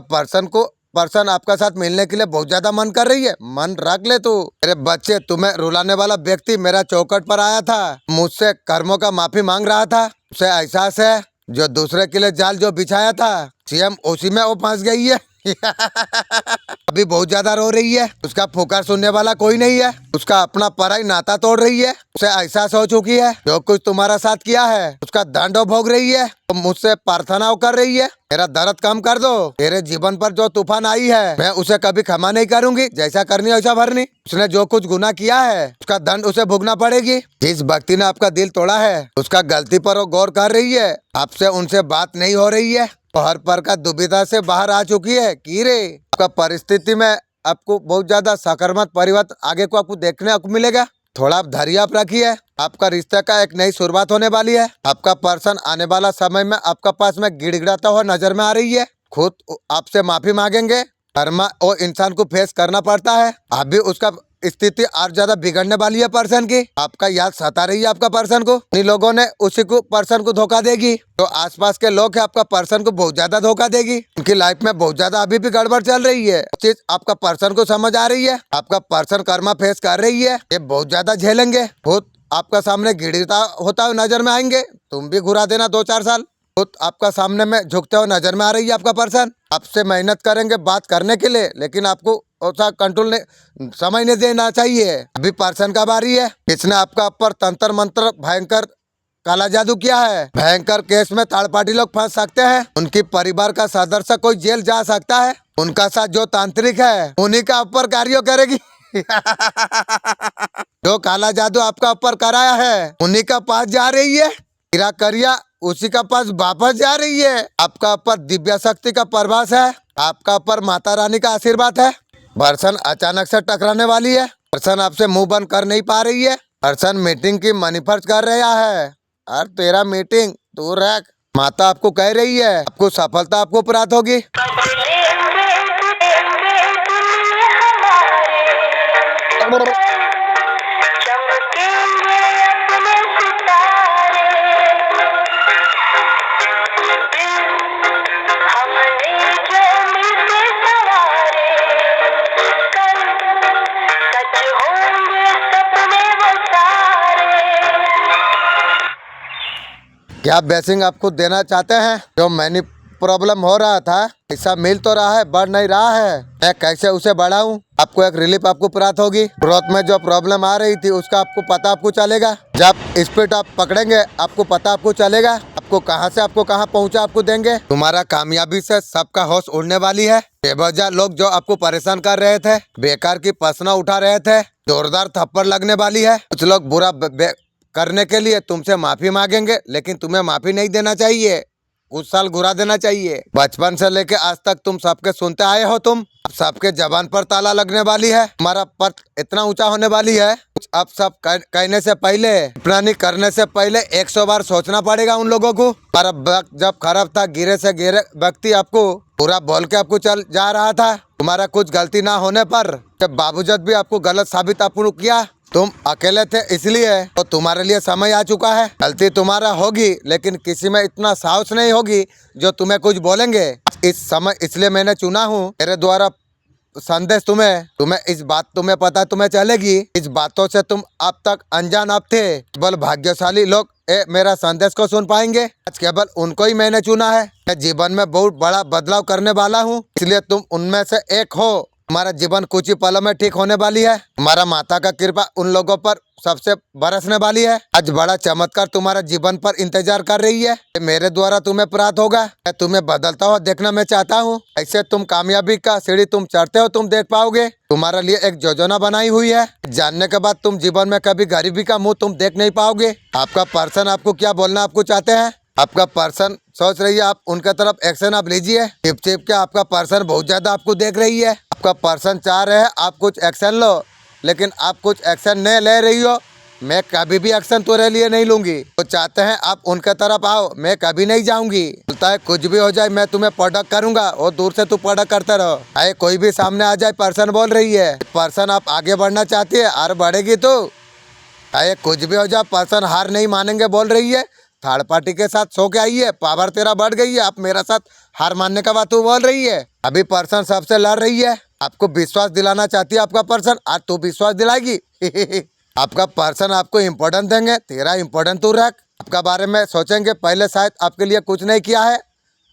पर्सन आपका साथ मिलने के लिए बहुत ज्यादा मन कर रही है। मन रख ले तू। मेरे बच्चे तुम्हें रुलाने वाला व्यक्ति मेरा चौकट पर आया था, मुझसे कर्मों का माफी मांग रहा था। उसे एहसास है जो दूसरे के लिए जाल जो बिछाया था सीएम उसी में वो फंस गई है। अभी बहुत ज्यादा रो रही है। उसका पुकार सुनने वाला कोई नहीं है। उसका अपना पराई नाता तोड़ रही है। उसे एहसास हो चुकी है जो कुछ तुम्हारा साथ किया है उसका दंड भोग रही है। तो मुझसे प्रार्थना कर रही है मेरा दर्द कम कर दो। तेरे जीवन पर जो तूफान आई है मैं उसे कभी क्षमा नहीं करूंगी। जैसा करनी वैसा भरनी। उसने जो कुछ गुनाह किया है उसका दंड उसे भोगना पड़ेगी। जिस व्यक्ति ने आपका दिल तोड़ा है उसका गलती पर वो गौर कर रही है। आपसे उनसे बात नहीं हो रही है। हर पर का दुविधा से बाहर आ चुकी है कि रे आपका परिस्थिति में आपको बहुत ज्यादा सकारात्मक परिवर्तन आगे को आपको देखने को मिलेगा। थोड़ा आप धैर्य आप रखिए। आपका रिश्ते का एक नई शुरुआत होने वाली है। आपका पर्सन आने वाला समय में आपका पास में गिड़गिड़ाता हुआ नजर में आ रही है। खुद आपसे माफी मांगेंगे। कर्मा और इंसान को फेस करना पड़ता है। अभी उसका स्थिति और ज्यादा बिगड़ने वाली है पर्सन की। आपका याद सता रही है आपका पर्सन को। इन लोगों ने उसी को पर्सन को धोखा देगी। तो आसपास के लोग हैं आपका पर्सन को बहुत ज्यादा धोखा देगी। उनकी लाइफ में बहुत ज्यादा अभी भी गड़बड़ चल रही है। चीज आपका पर्सन को समझ आ रही है। आपका पर्सन कर्मा फेस कर रही है। ये बहुत ज्यादा झेलेंगे। खुद आपका सामने गिड़ता होता हुआ नजर में आएंगे। तुम भी घुरा देना 2-4 साल। खुद आपका सामने में झुकते हुए नजर में आ रही है आपका पर्सन। आपसे मेहनत करेंगे बात करने के लिए, लेकिन आपको ऐसा कंट्रोल नहीं समय नहीं देना चाहिए। अभी पर्सन का बारी है। इसने आपका ऊपर तंत्र मंत्र भयंकर काला जादू किया है। भयंकर केस में थर्ड पार्टी लोग फंस सकते हैं। उनकी परिवार का सदस्य कोई जेल जा सकता है। उनका साथ जो तांत्रिक है उन्हीं का ऊपर कार्य करेगी। जो काला जादू आपका ऊपर कराया है उन्हीं का पास जा रही है। हीरा करिया उसी का पास वापस जा रही है। आपका ऊपर दिव्य शक्ति का प्रभास है, आपका ऊपर माता रानी का आशीर्वाद है। पर्सन अचानक से टकराने वाली है। पर्सन आपसे मुंह बंद कर नहीं पा रही है। पर्सन मीटिंग की मैनिफेस्ट कर रहा है। और तेरा मीटिंग दूर रख। माता आपको कह रही है आपको सफलता आपको प्राप्त होगी। क्या ब्लेसिंग आपको देना चाहते हैं? जो मैंने प्रॉब्लम हो रहा था ऐसा मिल तो रहा है, बढ़ नहीं रहा है। मैं कैसे उसे बढ़ाऊं? आपको एक रिलीफ आपको प्राप्त होगी। ग्रोथ में जो प्रॉब्लम आ रही थी उसका आपको पता आपको चलेगा। जब स्पीड आप पकड़ेंगे आपको पता आपको चलेगा आपको कहां से आपको कहां पहुंचा आपको देंगे। तुम्हारा कामयाबी से सबका होश उड़ने वाली है। बेवजह लोग जो आपको परेशान कर रहे थे, बेकार की प्रश्न उठा रहे थे, जोरदार थप्पड़ लगने वाली है। कुछ लोग बुरा करने के लिए तुमसे माफी मांगेंगे, लेकिन तुम्हें माफी नहीं देना चाहिए, कुछ साल घुरा देना चाहिए। बचपन से लेके आज तक तुम सबके सुनते आए हो। तुम सबके जबान पर ताला लगने वाली है। तुम्हारा पद इतना ऊंचा होने वाली है। अब सब कहने से पहले, प्लानिंग नहीं करने से पहले 100 बार सोचना पड़ेगा उन लोगों को। पर वक्त जब खराब था, गिरे से गिरे व्यक्ति आपको पूरा बोल के आपको चल जा रहा था। तुम्हारा कुछ गलती ना होने पर बावजूद भी आपको गलत साबित आपको किया। तुम अकेले थे इसलिए तो तुम्हारे लिए समय आ चुका है। गलती तुम्हारा होगी, लेकिन किसी में इतना साहस नहीं होगी जो तुम्हें कुछ बोलेंगे। इस समय इसलिए मैंने चुना हूँ। मेरे द्वारा संदेश तुम्हें इस बात तुम्हें पता तुम्हें चलेगी। इस बातों से तुम अब तक अनजान अब थे। केवल भाग्यशाली लोग मेरा संदेश को सुन पाएंगे। आज केवल उनको ही मैंने चुना है। मैं जीवन में बहुत बड़ा बदलाव करने वाला हूँ, इसलिए तुम उनमें से एक हो। तुम्हारा जीवन कुछ ही पलों में ठीक होने वाली है। तुम्हारा माता का कृपा उन लोगों पर सबसे बरसने वाली है। आज बड़ा चमत्कार तुम्हारा जीवन पर इंतजार कर रही है। मेरे द्वारा तुम्हें प्राप्त होगा। मैं तुम्हें बदलता हुआ देखना मैं चाहता हूँ। ऐसे तुम कामयाबी का सीढ़ी तुम चढ़ते हो तुम देख पाओगे। तुम्हारे लिए एक योजना बनाई हुई है। जानने के बाद तुम जीवन में कभी गरीबी का मुंह तुम देख नहीं पाओगे। आपका पर्सन आपको क्या बोलना आपको चाहते हैं? आपका पर्सन सोच रही है, आप उनके तरफ एक्शन आप लीजिए। चिप चिप के आपका पर्सन बहुत ज्यादा आपको देख रही है। आपका पर्सन चाह रहे हैं आप कुछ एक्शन लो, लेकिन आप कुछ एक्शन नहीं ले रही हो। मैं कभी भी एक्शन तुम्हारे लिए नहीं लूंगी। वो चाहते हैं आप उनके तरफ आओ, मैं कभी नहीं जाऊंगी। बोलता है कुछ भी हो जाए मैं तुम्हें प्रोडक्ट करूंगा, और दूर से तू प्रोडक्ट करते रहो। आए कोई भी सामने आ जाए, पर्सन बोल रही है। पर्सन आप आगे बढ़ना चाहती है और बढ़ेगी तो। आए कुछ भी हो जाए, पर्सन हार नहीं मानेंगे बोल रही है। थर्ड पार्टी के साथ सो के आई है, पावर तेरा बढ़ गई है, आप मेरा साथ हार मानने का बात तू बोल रही है। अभी पर्सन सबसे लड़ रही है, आपको विश्वास दिलाना चाहती है आपका पर्सन। आज तू विश्वास दिलाएगी। आपका पर्सन आपको इम्पोर्टेंस देंगे, तेरा इम्पोर्टेंस तू रख। आपका बारे में सोचेंगे, पहले शायद आपके लिए कुछ नहीं किया है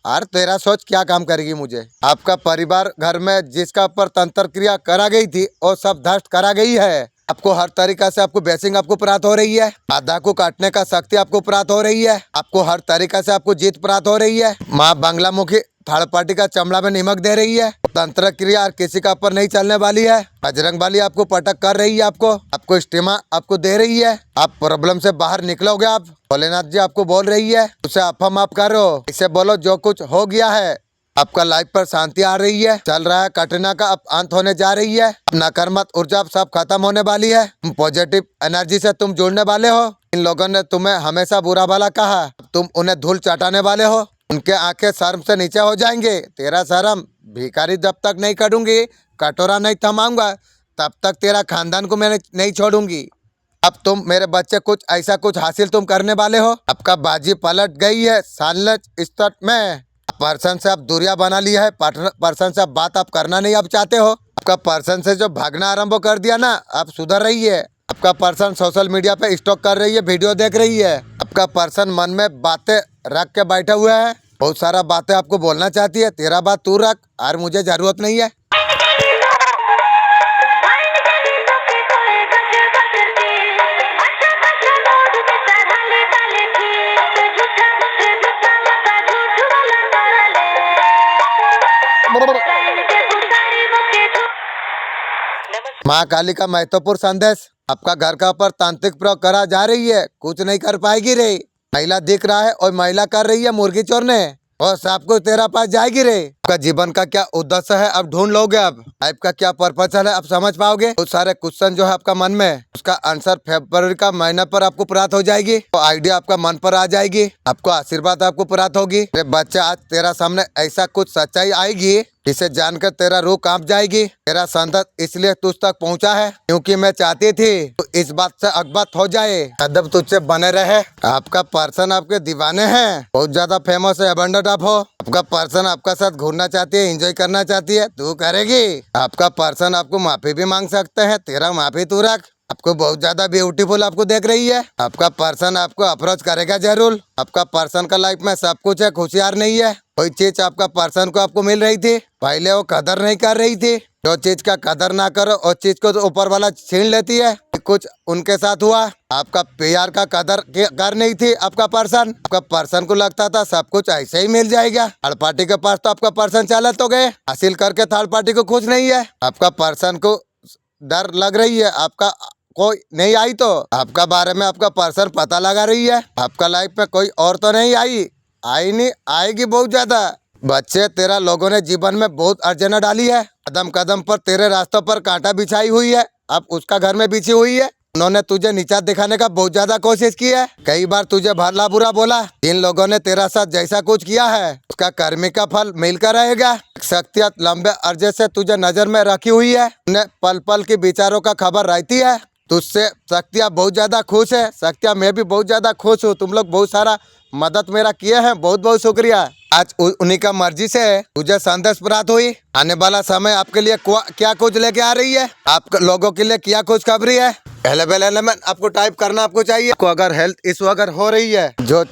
और तेरा सोच क्या काम करेगी मुझे। आपका परिवार घर में जिसका ऊपर तंत्र क्रिया करा गई थी वो सब ध्वस्त करा गई है। आपको हर तरीका से आपको ब्लेसिंग आपको प्राप्त हो रही है। बाधा को काटने का शक्ति आपको प्राप्त हो रही है। आपको हर तरीका से आपको जीत प्राप्त हो रही है। माँ बंगला मुखी थर्ड पार्टी का चमड़ा में नमक दे रही है। तंत्र क्रिया किसी का ऊपर नहीं चलने वाली है। बजरंग वाली आपको पटक कर रही है। आपको स्टीमा आपको दे रही है। आप प्रॉब्लम से बाहर निकलोगे। आप भोलेनाथ जी आपको बोल रही है उसे अफा माफ करो। इसे बोलो जो कुछ हो गया है। आपका लाइफ पर शांति आ रही है, चल रहा है कठिनाई का अब अंत होने जा रही है। नकारात्मक ऊर्जा सब खत्म होने वाली है। पॉजिटिव एनर्जी से तुम जुड़ने वाले हो। इन लोगों ने तुम्हें हमेशा बुरा भला कहा, तुम उन्हें धूल चटाने वाले हो। उनके आंखें शर्म से नीचे हो जाएंगे। तेरा शर्म भिखारी जब तक नहीं करूंगी, कटोरा नहीं थमाऊंगा, तब तक तेरा खानदान को मैं नहीं छोड़ूंगी। अब तुम मेरे बच्चे कुछ ऐसा कुछ हासिल तुम करने वाले हो। आपका बाजी पलट गई है। सालच स्तर में पर्सन से आप दूरिया बना लिया है। पर्सन से आप बात आप करना नहीं आप चाहते हो। आपका पर्सन से जो भागना आरंभ कर दिया ना, आप सुधर रही है। आपका पर्सन सोशल मीडिया पे स्टॉक कर रही है, वीडियो देख रही है। आपका पर्सन मन में बातें रख के बैठा हुआ है, बहुत सारा बातें आपको बोलना चाहती है। तेरा बात तू रख और मुझे जरूरत नहीं है। माँ काली का महत्वपूर्ण संदेश। आपका घर का ऊपर तांत्रिक प्रयोग करा जा रही है, कुछ नहीं कर पाएगी रे। महिला दिख रहा है और महिला कर रही है मुर्गी चोरने और सब कुछ तेरा पास जाएगी रे। आपका जीवन का क्या उद्देश्य है अब ढूंढ लोगे। अब आपका क्या पर्पज है अब समझ पाओगे। बहुत सारे क्वेश्चन जो है आपका मन में, उसका आंसर फरवरी का महीना पर आपको प्राप्त हो जाएगी। तो आइडिया आपका मन पर आ जाएगी, आपको आशीर्वाद आपको प्राप्त होगी। अरे बच्चा, आज तेरा सामने ऐसा कुछ सच्चाई आएगी जिसे जानकर तेरा रूह कांप जाएगी। तेरा संदेश इसलिए तुझ तक पहुंचा है क्योंकि मैं चाहती थी तो इस बात से अवगत हो जाए, अदब तुझसे बने रहे। आपका पर्सन आपके दीवाने हैं, बहुत ज्यादा फेमस है, अबंडेंट आप हो। आपका पर्सन आपका साथ घूमना चाहती है, एंजॉय करना चाहती है, तू करेगी। आपका पर्सन आपको माफी भी मांग सकते हैं, तेरा माफी तू रख। आपको बहुत ज्यादा ब्यूटीफुल आपको देख रही है। आपका पर्सन आपको अप्रोच करेगा जरूर। आपका पर्सन का लाइफ में सब कुछ है, खुशियार नहीं है। कोई चीज आपका पर्सन को आपको मिल रही थी, पहले वो कदर नहीं कर रही थी। जो चीज का कदर ना करो उस चीज को तो ऊपर वाला छीन लेती है। कुछ उनके साथ हुआ, आपका प्यार का कदर कर नहीं थी आपका पर्सन को लगता था सब कुछ ऐसे ही मिल जाएगा। थर्ड पार्टी के पास तो आपका पर्सन चले तो गए, हासिल करके थर्ड पार्टी को खुश नहीं है। आपका पर्सन को डर लग रही है, आपका कोई नहीं आई तो आपका बारे में आपका पर्सन पता लगा रही है। आपका लाइफ में कोई और तो नहीं आई नहीं, आएगी बहुत ज्यादा। बच्चे, तेरा लोगों ने जीवन में बहुत अड़चना डाली है, कदम कदम पर तेरे रास्तों पर कांटा बिछाई हुई है, अब उसका घर में बिछी हुई है। उन्होंने तुझे नीचा दिखाने का बहुत ज्यादा कोशिश की है, कई बार तुझे भला बुरा बोला। जिन लोगों ने तेरा साथ जैसा कुछ किया है उसका कर्मी का फल मिलकर रहेगा। शक्तियाँ लंबे अर्जे से तुझे नजर में रखी हुई है, उन्हें पल पल की विचारों का खबर रहती है। तुझसे शक्तियाँ बहुत ज्यादा खुश है, शक्तियाँ मैं भी बहुत ज्यादा खुश हूँ। तुम लोग बहुत सारा मदद मेरा किए हैं, बहुत बहुत शुक्रिया। आज उन्हीं का मर्जी से तुझे संदेश प्राप्त हुई, आने वाला समय आपके लिए क्या कुछ लेके आ रही है, आप लोगों के लिए क्या कुछ खबरी है। पहले आपको टाइप करना आपको चाहिए। आपको अगर हेल्थ इशू अगर हो रही है, जो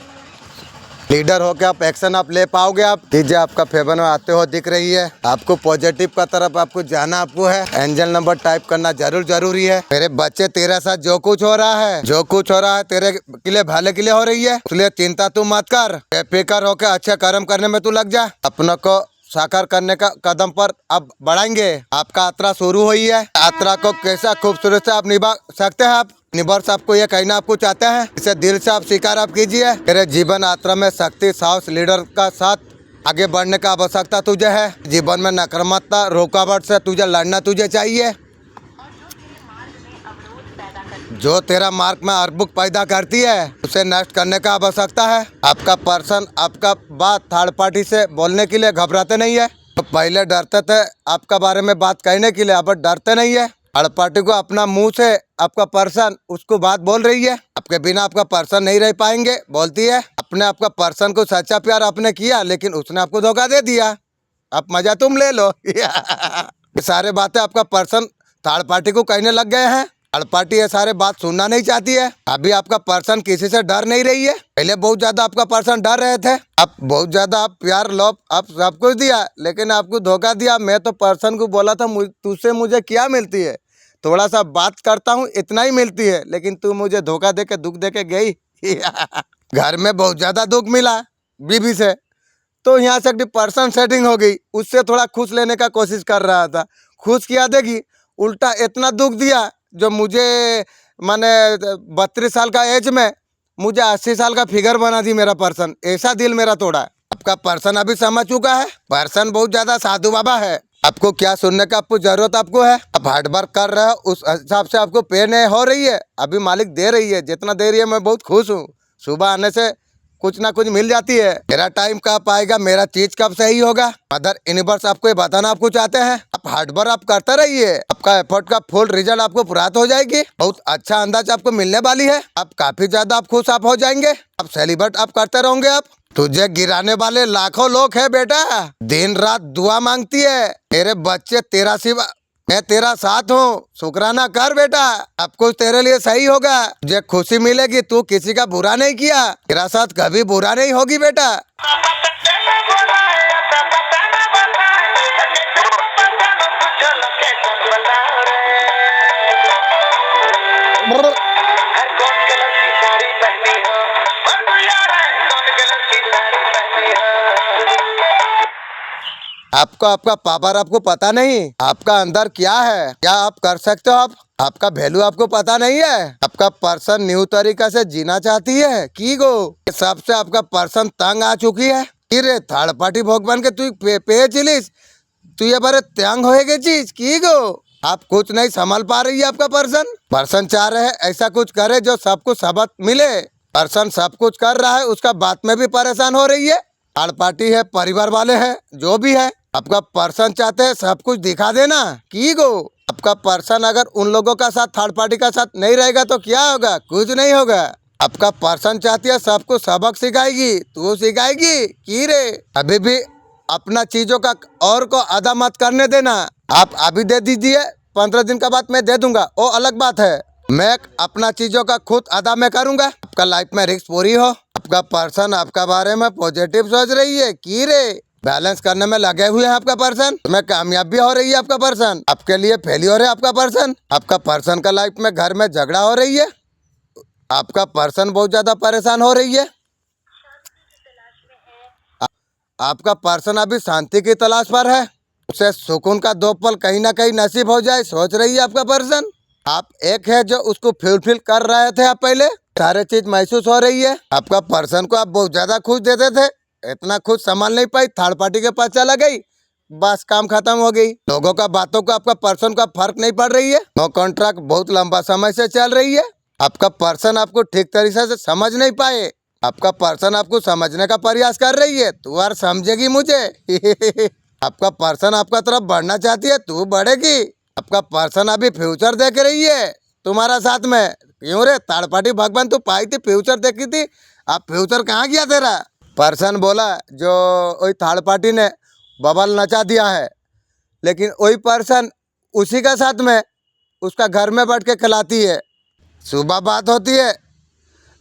लीडर होकर आप एक्शन आप ले पाओगे। आप चीजें आपका फेवर में आते हो दिख रही है, आपको पॉजिटिव का तरफ आपको जाना आपको है। एंजल नंबर टाइप करना जरूरी है। मेरे बच्चे, तेरे साथ जो कुछ हो रहा है तेरे के लिए भले के लिए हो रही है, इसलिए चिंता तू मत कर, बेफिक्र होकर अच्छे कर्म करने में तू लग जा। अपनों को साकार करने का कदम पर अब बढ़ाएंगे। आपका यात्रा शुरू हुई है, यात्रा को कैसा खूबसूरत से आप निभा सकते हैं। आप निवर्स आपको ये कहना आपको चाहते हैं, इसे दिल से आप स्वीकार आप कीजिए। तेरे जीवन यात्रा में शक्ति, साहस, लीडर का साथ आगे बढ़ने का आवश्यकता तुझे है। जीवन में नकारात्मकता, रुकावट से तुझे लड़ना तुझे चाहिए। जो तेरा मार्ग में अर्बुक पैदा करती है उसे नष्ट करने का आवश्यकता है। आपका पर्सन आपका बात थर्ड पार्टी से बोलने के लिए घबराते नहीं है। तो पहले डरते थे आपका बारे में बात कहने के लिए, अब डरते नहीं है। थर्ड पार्टी को अपना मुंह से आपका पर्सन उसको बात बोल रही है, आपके बिना आपका पर्सन नहीं रह पाएंगे बोलती है। अपने आपका पर्सन को सच्चा प्यार आपने किया, लेकिन उसने आपको धोखा दे दिया, अब मजा तुम ले लो। ये सारे बातें आपका पर्सन थर्ड पार्टी को कहने लग गए हैं। थर्ड पार्टी ये सारे बात सुनना नहीं चाहती है। अभी आपका पर्सन किसी से डर नहीं रही है, पहले बहुत ज्यादा आपका पर्सन डर रहे थे। अब बहुत ज्यादा आप प्यार लो आप सब कुछ दिया, लेकिन आपको धोखा दिया। मैं तो पर्सन को बोला था तुझसे मुझे क्या मिलती है, थोड़ा सा बात करता हूँ इतना ही मिलती है, लेकिन तू मुझे धोखा दे के दुख दे के गई। घर में बहुत ज्यादा दुख मिला बीबी से, तो यहाँ से पर्सन सेटिंग हो गई, उससे थोड़ा खुश लेने का कोशिश कर रहा था। खुश किया देगी, उल्टा इतना दुख दिया जो मुझे मैंने 32 साल का एज में मुझे 80 साल का फिगर बना दी मेरा पर्सन। ऐसा दिल मेरा तोड़ा। आपका पर्सन अभी समझ चुका है, पर्सन बहुत ज्यादा साधु बाबा है। आपको क्या सुनने का आपको जरूरत आपको है, आप हार्ड वर्क कर रहे हो, उस हिसाब से आपको पे नहीं हो रही है। अभी मालिक दे रही है, जितना दे रही है मैं बहुत खुश हूँ। सुबह आने से कुछ ना कुछ मिल जाती है। मेरा टाइम कब आएगा, मेरा चीज कब सही होगा, मदर यूनिवर्स आपको ये बताना आपको चाहते हैं। आप हार्ड वर्क आप करते रहिए, आपका एफर्ट का फुल रिजल्ट आपको प्राप्त हो जाएगी। बहुत अच्छा अंदाज आपको मिलने वाली है, आप काफी ज्यादा आप खुश आप हो जाएंगे। आप सेलिब्रेट आप करते रहोगे। आप तुझे गिराने वाले लाखों लोग है बेटा, दिन रात दुआ मांगती है। मेरे बच्चे, तेरा सिवा मैं तेरा साथ हूँ, शुक्राना कर बेटा, सब कुछ तेरे लिए सही होगा। तुझे खुशी मिलेगी, तू किसी का बुरा नहीं किया, तेरा साथ कभी बुरा नहीं होगी बेटा। आपको आपका पावर आपको पता नहीं, आपका अंदर क्या है, क्या आप कर सकते हो। आपका वैल्यू आपको पता नहीं है, आपका आपका पर्सन न्यू तरीका से जीना चाहती है की गो। सबसे आपका पर्सन तंग आ चुकी है। रे थर्ड पार्टी भगवान के तू पे चिलिस तू ये बारे त्यांग होएगे चीज की गो। आप कुछ नहीं संभाल पा रही है। आपका पर्सन चाह रहे है ऐसा कुछ करे जो सबको सबक मिले। पर्सन सब कुछ कर रहा है, उसका बात में भी परेशान हो रही है। थर्ड पार्टी है, परिवार वाले हैं, जो भी है आपका पर्सन चाहते हैं सब कुछ दिखा देना की गो। आपका पर्सन अगर उन लोगों का साथ थर्ड पार्टी का साथ नहीं रहेगा तो क्या होगा, कुछ नहीं होगा। आपका पर्सन चाहती है सबको सबक सिखाएगी, तू सिखाएगी की रे। अभी भी अपना चीजों का और को अदा मत करने देना। आप अभी दे दीजिए, 15 दिन का बाद मैं दे दूंगा, वो अलग बात है। मैं अपना चीजों का खुद अदा मैं करूंगा। आपका लाइफ में रिस्क पूरी हो। आपका पर्सन आपका बारे में पॉजिटिव सोच रही है की रे। बैलेंस करने में लगे हुए हैं आपका पर्सन। में कामयाबी हो रही है आपका पर्सन, आपके लिए फेलियर है आपका पर्सन। आपका पर्सन का लाइफ में घर में झगड़ा हो रही है। आपका पर्सन बहुत ज्यादा परेशान हो रही है। आपका पर्सन अभी शांति की तलाश पर है। उसे सुकून का 2 पल कहीं ना कहीं नसीब हो जाए सोच रही है आपका पर्सन। आप एक है जो उसको फुलफिल कर रहे थे। आप पहले सारे चीज महसूस हो रही है। आपका पर्सन को आप बहुत ज्यादा खुश देते थे, इतना खुश संभाल नहीं पाई, थर्ड पार्टी के पास चला गई, बस काम खत्म हो गई। लोगों का बातों को आपका पर्सन का फर्क नहीं पड़ रही है। नो कॉन्ट्रैक्ट बहुत लंबा समय से चल रही है। आपका पर्सन आपको ठीक तरीके से समझ नहीं पाए। आपका पर्सन आपको समझने का प्रयास कर रही है, तू यार समझेगी मुझे। आपका पर्सन आपका तरफ बढ़ना चाहती है, तू बढ़ेगी। आपका पर्सन अभी फ्यूचर देख रही है तुम्हारा साथ में। क्यों रे थर्ड पार्टी भगवान तू पाई थी, फ्यूचर देखी थी, अब फ्यूचर कहाँ गया तेरा। पर्सन बोला जो वही थर्ड पार्टी ने बबल नचा दिया है, लेकिन वही पर्सन उसी का साथ में उसका घर में बैठ के खिलाती है। सुबह बात होती है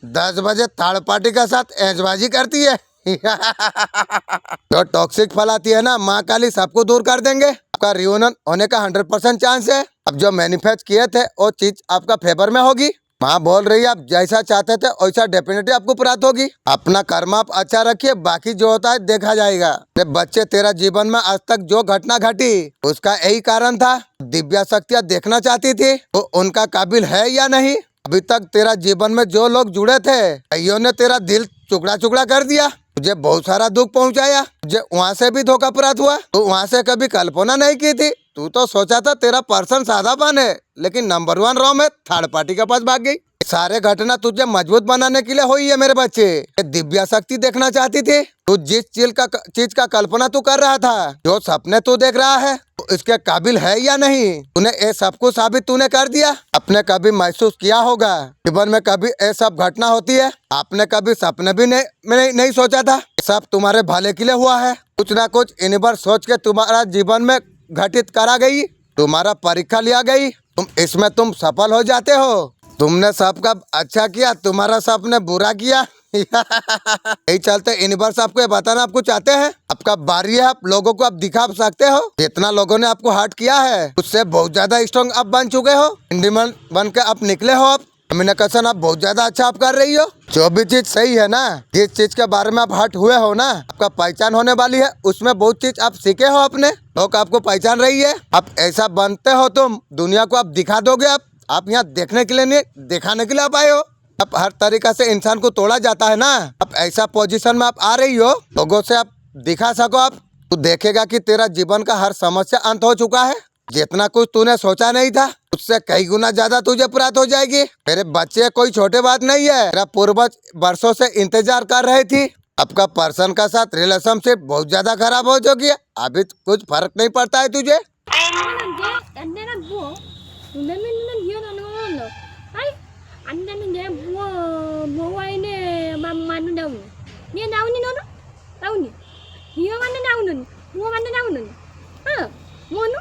10 बजे थर्ड पार्टी का साथ ऐशबाजी करती है। जो टॉक्सिक फैलाती है ना, माँ काली सबको दूर कर देंगे। आपका रियूनियन होने का 100% चांस है। अब जो मैनिफेस्ट किए थे वो चीज आपका फेवर में होगी। माँ बोल रही है आप जैसा चाहते थे वैसा डेफिनेटली आपको प्राप्त होगी। अपना कर्म आप अच्छा रखिए, बाकी जो होता है देखा जाएगा। बच्चे तेरा जीवन में आज तक जो घटना घटी उसका यही कारण था। दिव्य शक्तियाँ देखना चाहती थी तो उनका काबिल है या नहीं। अभी तक तेरा जीवन में जो लोग जुड़े थे कईयों ने तेरा दिल टुकड़ा टुकड़ा कर दिया, तुझे बहुत सारा दुख पहुंचाया। तुझे वहाँ से भी धोखा प्राप्त हुआ, तो वहाँ से कभी कल्पना नहीं की थी। तू तो सोचा था तेरा पर्सन सादापन है, लेकिन नंबर 1 रॉम है, थर्ड पार्टी के पास भाग गई। सारे घटना तुझे मजबूत बनाने के लिए हुई है मेरे बच्चे। दिव्य शक्ति देखना चाहती थी। तू जिस चीज का कल्पना तू कर रहा था, जो सपने तू देख रहा है, तो इसके काबिल है या नहीं। तूने ये सब कुछ साबित तूने कर दिया। आपने कभी महसूस किया होगा जीवन में कभी ये सब घटना होती है, आपने कभी सपने भी नहीं सोचा था। सब तुम्हारे भले के लिए हुआ है। कुछ ना कुछ इन बार सोच के तुम्हारा जीवन में घटित करा गई, तुम्हारा परीक्षा लिया गई, इसमें तुम सफल हो जाते हो। तुमने सबका अच्छा किया, तुम्हारा सबने बुरा किया। यही चलते यूनिवर्स आपको ये बताना आपको चाहते हैं। आपका बारी है, आप लोगों को आप दिखा सकते हो। जितना लोगों ने आपको हर्ट किया है उससे बहुत ज्यादा स्ट्रॉन्ग आप बन चुके हो। इंडिपेंडेंट बन के आप निकले हो। आप कम्युनिकेशन आप बहुत ज्यादा अच्छा आप कर रही हो। जो भी चीज सही है ना, जिस चीज के बारे में आप हर्ट हुए हो ना, आपका पहचान होने वाली है। उसमें बहुत चीज आप सीखे हो अपने, लोग आपको पहचान रही है। आप ऐसा बनते हो, तुम दुनिया को आप दिखा दोगे। आप यहाँ देखने के लिए नहीं, दिखाने के लिए आप आए हो। अब हर तरीका से इंसान को तोड़ा जाता है ना। अब ऐसा पोजीशन में आप आ रही हो, लोगों से आप दिखा सको। आप तू देखेगा कि तेरा जीवन का हर समस्या अंत हो चुका है। जितना कुछ तूने सोचा नहीं था उससे कई गुना ज्यादा तुझे प्राप्त हो जाएगी। मेरे बच्चे कोई छोटे बात नहीं है। तेरा पूर्वज वर्षों से इंतजार कर रही थी। आपका पर्सन का साथ रिलेशनशिप बहुत ज्यादा खराब हो चुकी है। अभी कुछ फर्क नहीं पड़ता है तुझे। Nundan hiyo ay andan nge buwa ini manu daun ni daun ni nono daun ni hiyo mana daun ni buwa mana daun ni mono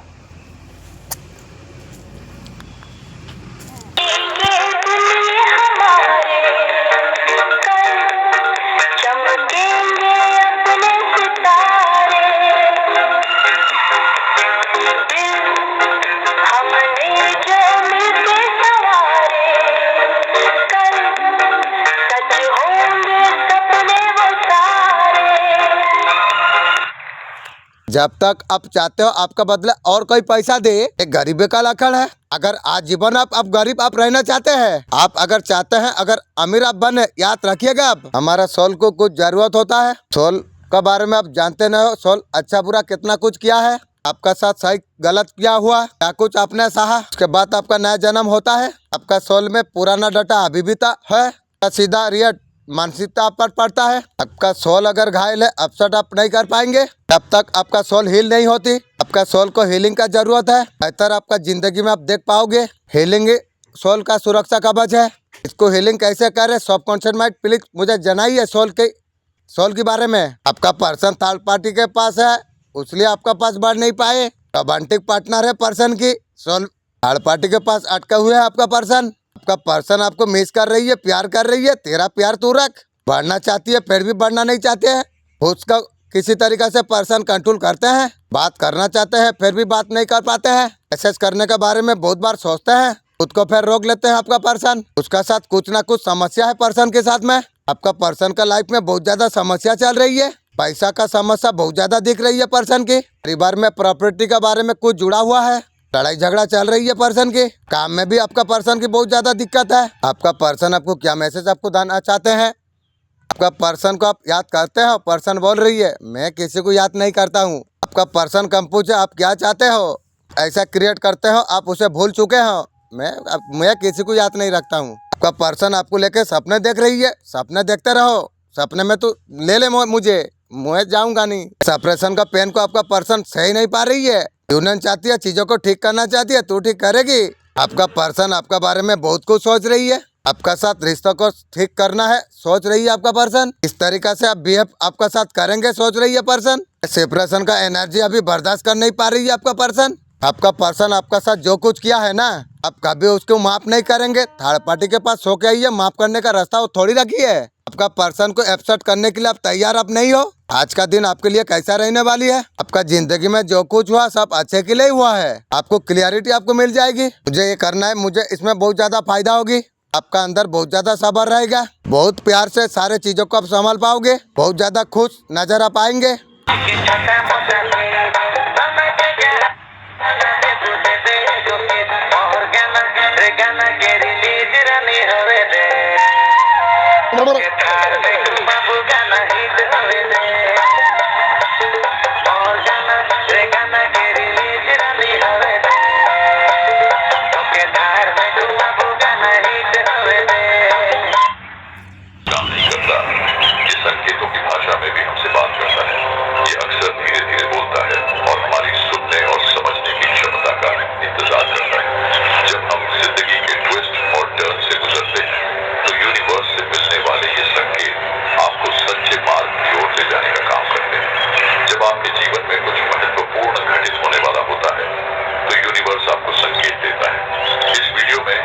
जब तक आप चाहते हो आपका बदले और कोई पैसा दे, एक गरीबी का लक्षण है। अगर आजीवन आप गरीब आप रहना चाहते हैं, आप अगर चाहते हैं अगर अमीर आप बने, याद रखिएगा आप हमारा सोल को कुछ जरूरत होता है। सोल के बारे में आप जानते न हो, सोल अच्छा बुरा कितना कुछ किया है, आपका साथ सही गलत क्या हुआ, क्या कुछ आपने सहा, उसके बाद आपका नया जन्म होता है। आपका सोल में पुराना डाटा अभी भी है, सीधा रिएट मानसिकता आप पर पड़ता है। आपका सोल अगर घायल है, अपसेट आप नहीं कर पाएंगे तब तक आपका सोल हील नहीं होती। आपका सोल को हीलिंग का जरूरत है, बेहतर आपका जिंदगी में आप देख पाओगे। हीलिंग सोल का सुरक्षा कवच है। इसको हीलिंग कैसे करे, सबकॉन्शियस माइंड प्लीज मुझे जनाइए सोल के बारे में। आपका पर्सन थर्ड पार्टी के पास है, इसलिए आपका पास बढ़ नहीं पाए। रोमांटिक पार्टनर है पर्सन की, सोल थर्ड पार्टी के पास अटका हुआ है आपका पर्सन। आपका पर्सन आपको मिस कर रही है, प्यार कर रही है, तेरा प्यार तू रख। बढ़ना चाहती है फिर भी बढ़ना नहीं चाहते हैं, उसका किसी तरीके से पर्सन कंट्रोल करते हैं। बात करना चाहते हैं फिर भी बात नहीं कर पाते हैं। मैसेज करने के बारे में बहुत बार सोचते हैं, खुद को फिर रोक लेते हैं आपका पर्सन। उसका साथ कुछ ना कुछ समस्या है पर्सन के साथ में। आपका पर्सन का लाइफ में बहुत ज्यादा समस्या चल रही है, पैसा का समस्या बहुत ज्यादा दिख रही है पर्सन की। परिवार में प्रॉपर्टी के बारे में कुछ जुड़ा हुआ है, लड़ाई झगड़ा चल रही है पर्सन की। काम में भी आपका पर्सन की बहुत ज्यादा दिक्कत है। आपका पर्सन आपको क्या मैसेज आपको देना चाहते हैं, आपका पर्सन को आप याद करते हो? पर्सन बोल रही है मैं किसी को याद नहीं करता हूँ। आपका पर्सन कम पूछे आप क्या चाहते हो, ऐसा क्रिएट करते हो, आप उसे भूल चुके हो। मैं किसी को याद नहीं रखता हूँ। आपका पर्सन आपको लेके सपने देख रही है, सपने देखते रहो। सपने में तू ले ले मुझे, मैं जाऊंगा नहीं। सेपरेशन का पेन को आपका पर्सन सही नहीं पा रही है, यूनियन चाहती है, चीजों को ठीक करना चाहती है, तू ठीक करेगी। आपका पर्सन आपका बारे में बहुत कुछ सोच रही है, आपका साथ रिश्तों को ठीक करना है सोच रही है आपका पर्सन। इस तरीका से आप बिहेव आपका साथ करेंगे सोच रही है पर्सन। सेपरेशन का एनर्जी अभी बर्दाश्त कर नहीं पा रही है आपका पर्सन। आपका पर्सन आपका साथ जो कुछ किया है ना, आप कभी उसको माफ नहीं करेंगे। थर्ड पार्टी के पास सो के आइए, माफ करने का रास्ता वो थोड़ी रखी है। आपका पर्सन को एक्सेप्ट करने के लिए आप तैयार आप नहीं हो। आज का दिन आपके लिए कैसा रहने वाली है, आपका जिंदगी में जो कुछ हुआ सब अच्छे के लिए हुआ है। आपको क्लियरिटी आपको मिल जाएगी, मुझे ये करना है, मुझे इसमें बहुत ज्यादा फायदा होगी। आपका अंदर बहुत ज्यादा सब्र रहेगा, बहुत प्यार से सारे चीजों को आप संभाल पाओगे, बहुत ज्यादा खुश नजर आप आएंगे। संकेतों की भाषा में भी हमसे बात करता है। ये अक्सर धीरे धीरे बोलता है और हमारी सुनने और समझने की क्षमता का इंतजार करता है। जब हम जिंदगी के ट्विस्ट और टर्न से गुजरते हैं तो यूनिवर्स से मिलने वाले ये संकेत आपको सच्चे मार्ग की ओर ले जाने का काम करते हैं। जब आपके जीवन में कुछ महत्वपूर्ण घटित होने वाला होता है तो यूनिवर्स आपको संकेत देता है। इस वीडियो में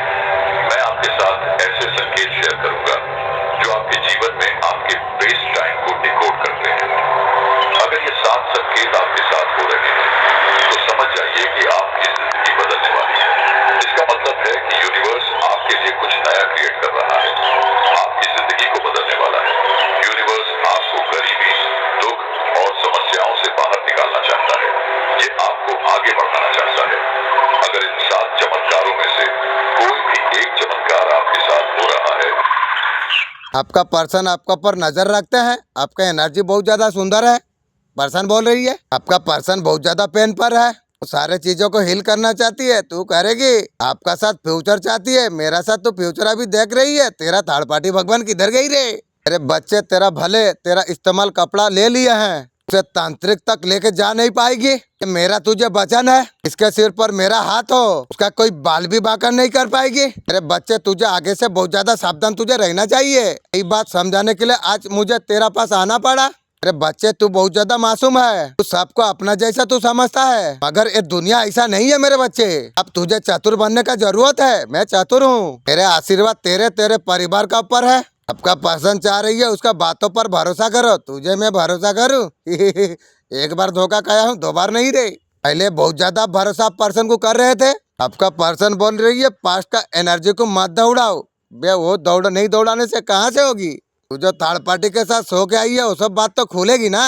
मैं आपके साथ ऐसे संकेत शेयर करूंगा जो आपके जीवन में आपके बेस टाइम को डिकोड करते हैं। अगर ये 7 संकेत आपके साथ हो रहे हैं तो समझ जाइए कि आपकी जिंदगी बदलने वाली है। इसका मतलब है कि यूनिवर्स आपके लिए कुछ नया क्रिएट कर रहा है, आपकी जिंदगी को बदलने वाला है। यूनिवर्स आपको गरीबी, दुख और समस्याओं से बाहर निकालना चाहता है, ये आपको आगे बढ़ाना चाहता है। अगर इन 7 चमत्कारों में से कोई भी एक चमत्कार आपके साथ हो रहा है, आपका पर्सन आपका पर नजर रखते हैं, आपका एनर्जी बहुत ज्यादा सुंदर है, पर्सन बोल रही है। आपका पर्सन बहुत ज्यादा पेन पर है, सारे चीजों को हील करना चाहती है, तू करेगी। आपका साथ फ्यूचर चाहती है, मेरा साथ तो फ्यूचर अभी देख रही है। तेरा थर्ड पार्टी भगवान किधर गई रे? तेरे बच्चे तेरा भले तेरा इस्तेमाल कपड़ा ले लिए हैं, उसे तांत्रिक तक लेके जा नहीं पाएगी। मेरा तुझे वचन है, इसके सिर पर मेरा हाथ हो, उसका कोई बाल भी बाकर नहीं कर पाएगी। तेरे बच्चे तुझे आगे से बहुत ज्यादा सावधान तुझे रहना चाहिए। यही बात समझाने के लिए आज मुझे तेरा पास आना पड़ा। अरे बच्चे तू बहुत ज्यादा मासूम है, तू सबको अपना जैसा तू समझता है, मगर ये दुनिया ऐसा नहीं है मेरे बच्चे। अब तुझे चतुर बनने का जरूरत है, मैं चतुर हूँ। तेरे आशीर्वाद तेरे परिवार का ऊपर है। आपका पर्सन चाह रही है उसका बातों पर भरोसा करो, तुझे मैं भरोसा करूँ? एक बार धोखा खाया हूँ, 2 बार नहीं रे। पहले बहुत ज्यादा भरोसा पर्सन को कर रहे थे। आपका पर्सन बोल रही है पास्ट का एनर्जी को मत दौड़ाओ। बे वो नहीं दौड़ाने से कहाँ से होगी? तू जो थर्ड पार्टी के साथ सो के आई है वो सब बात तो खुलेगी ना।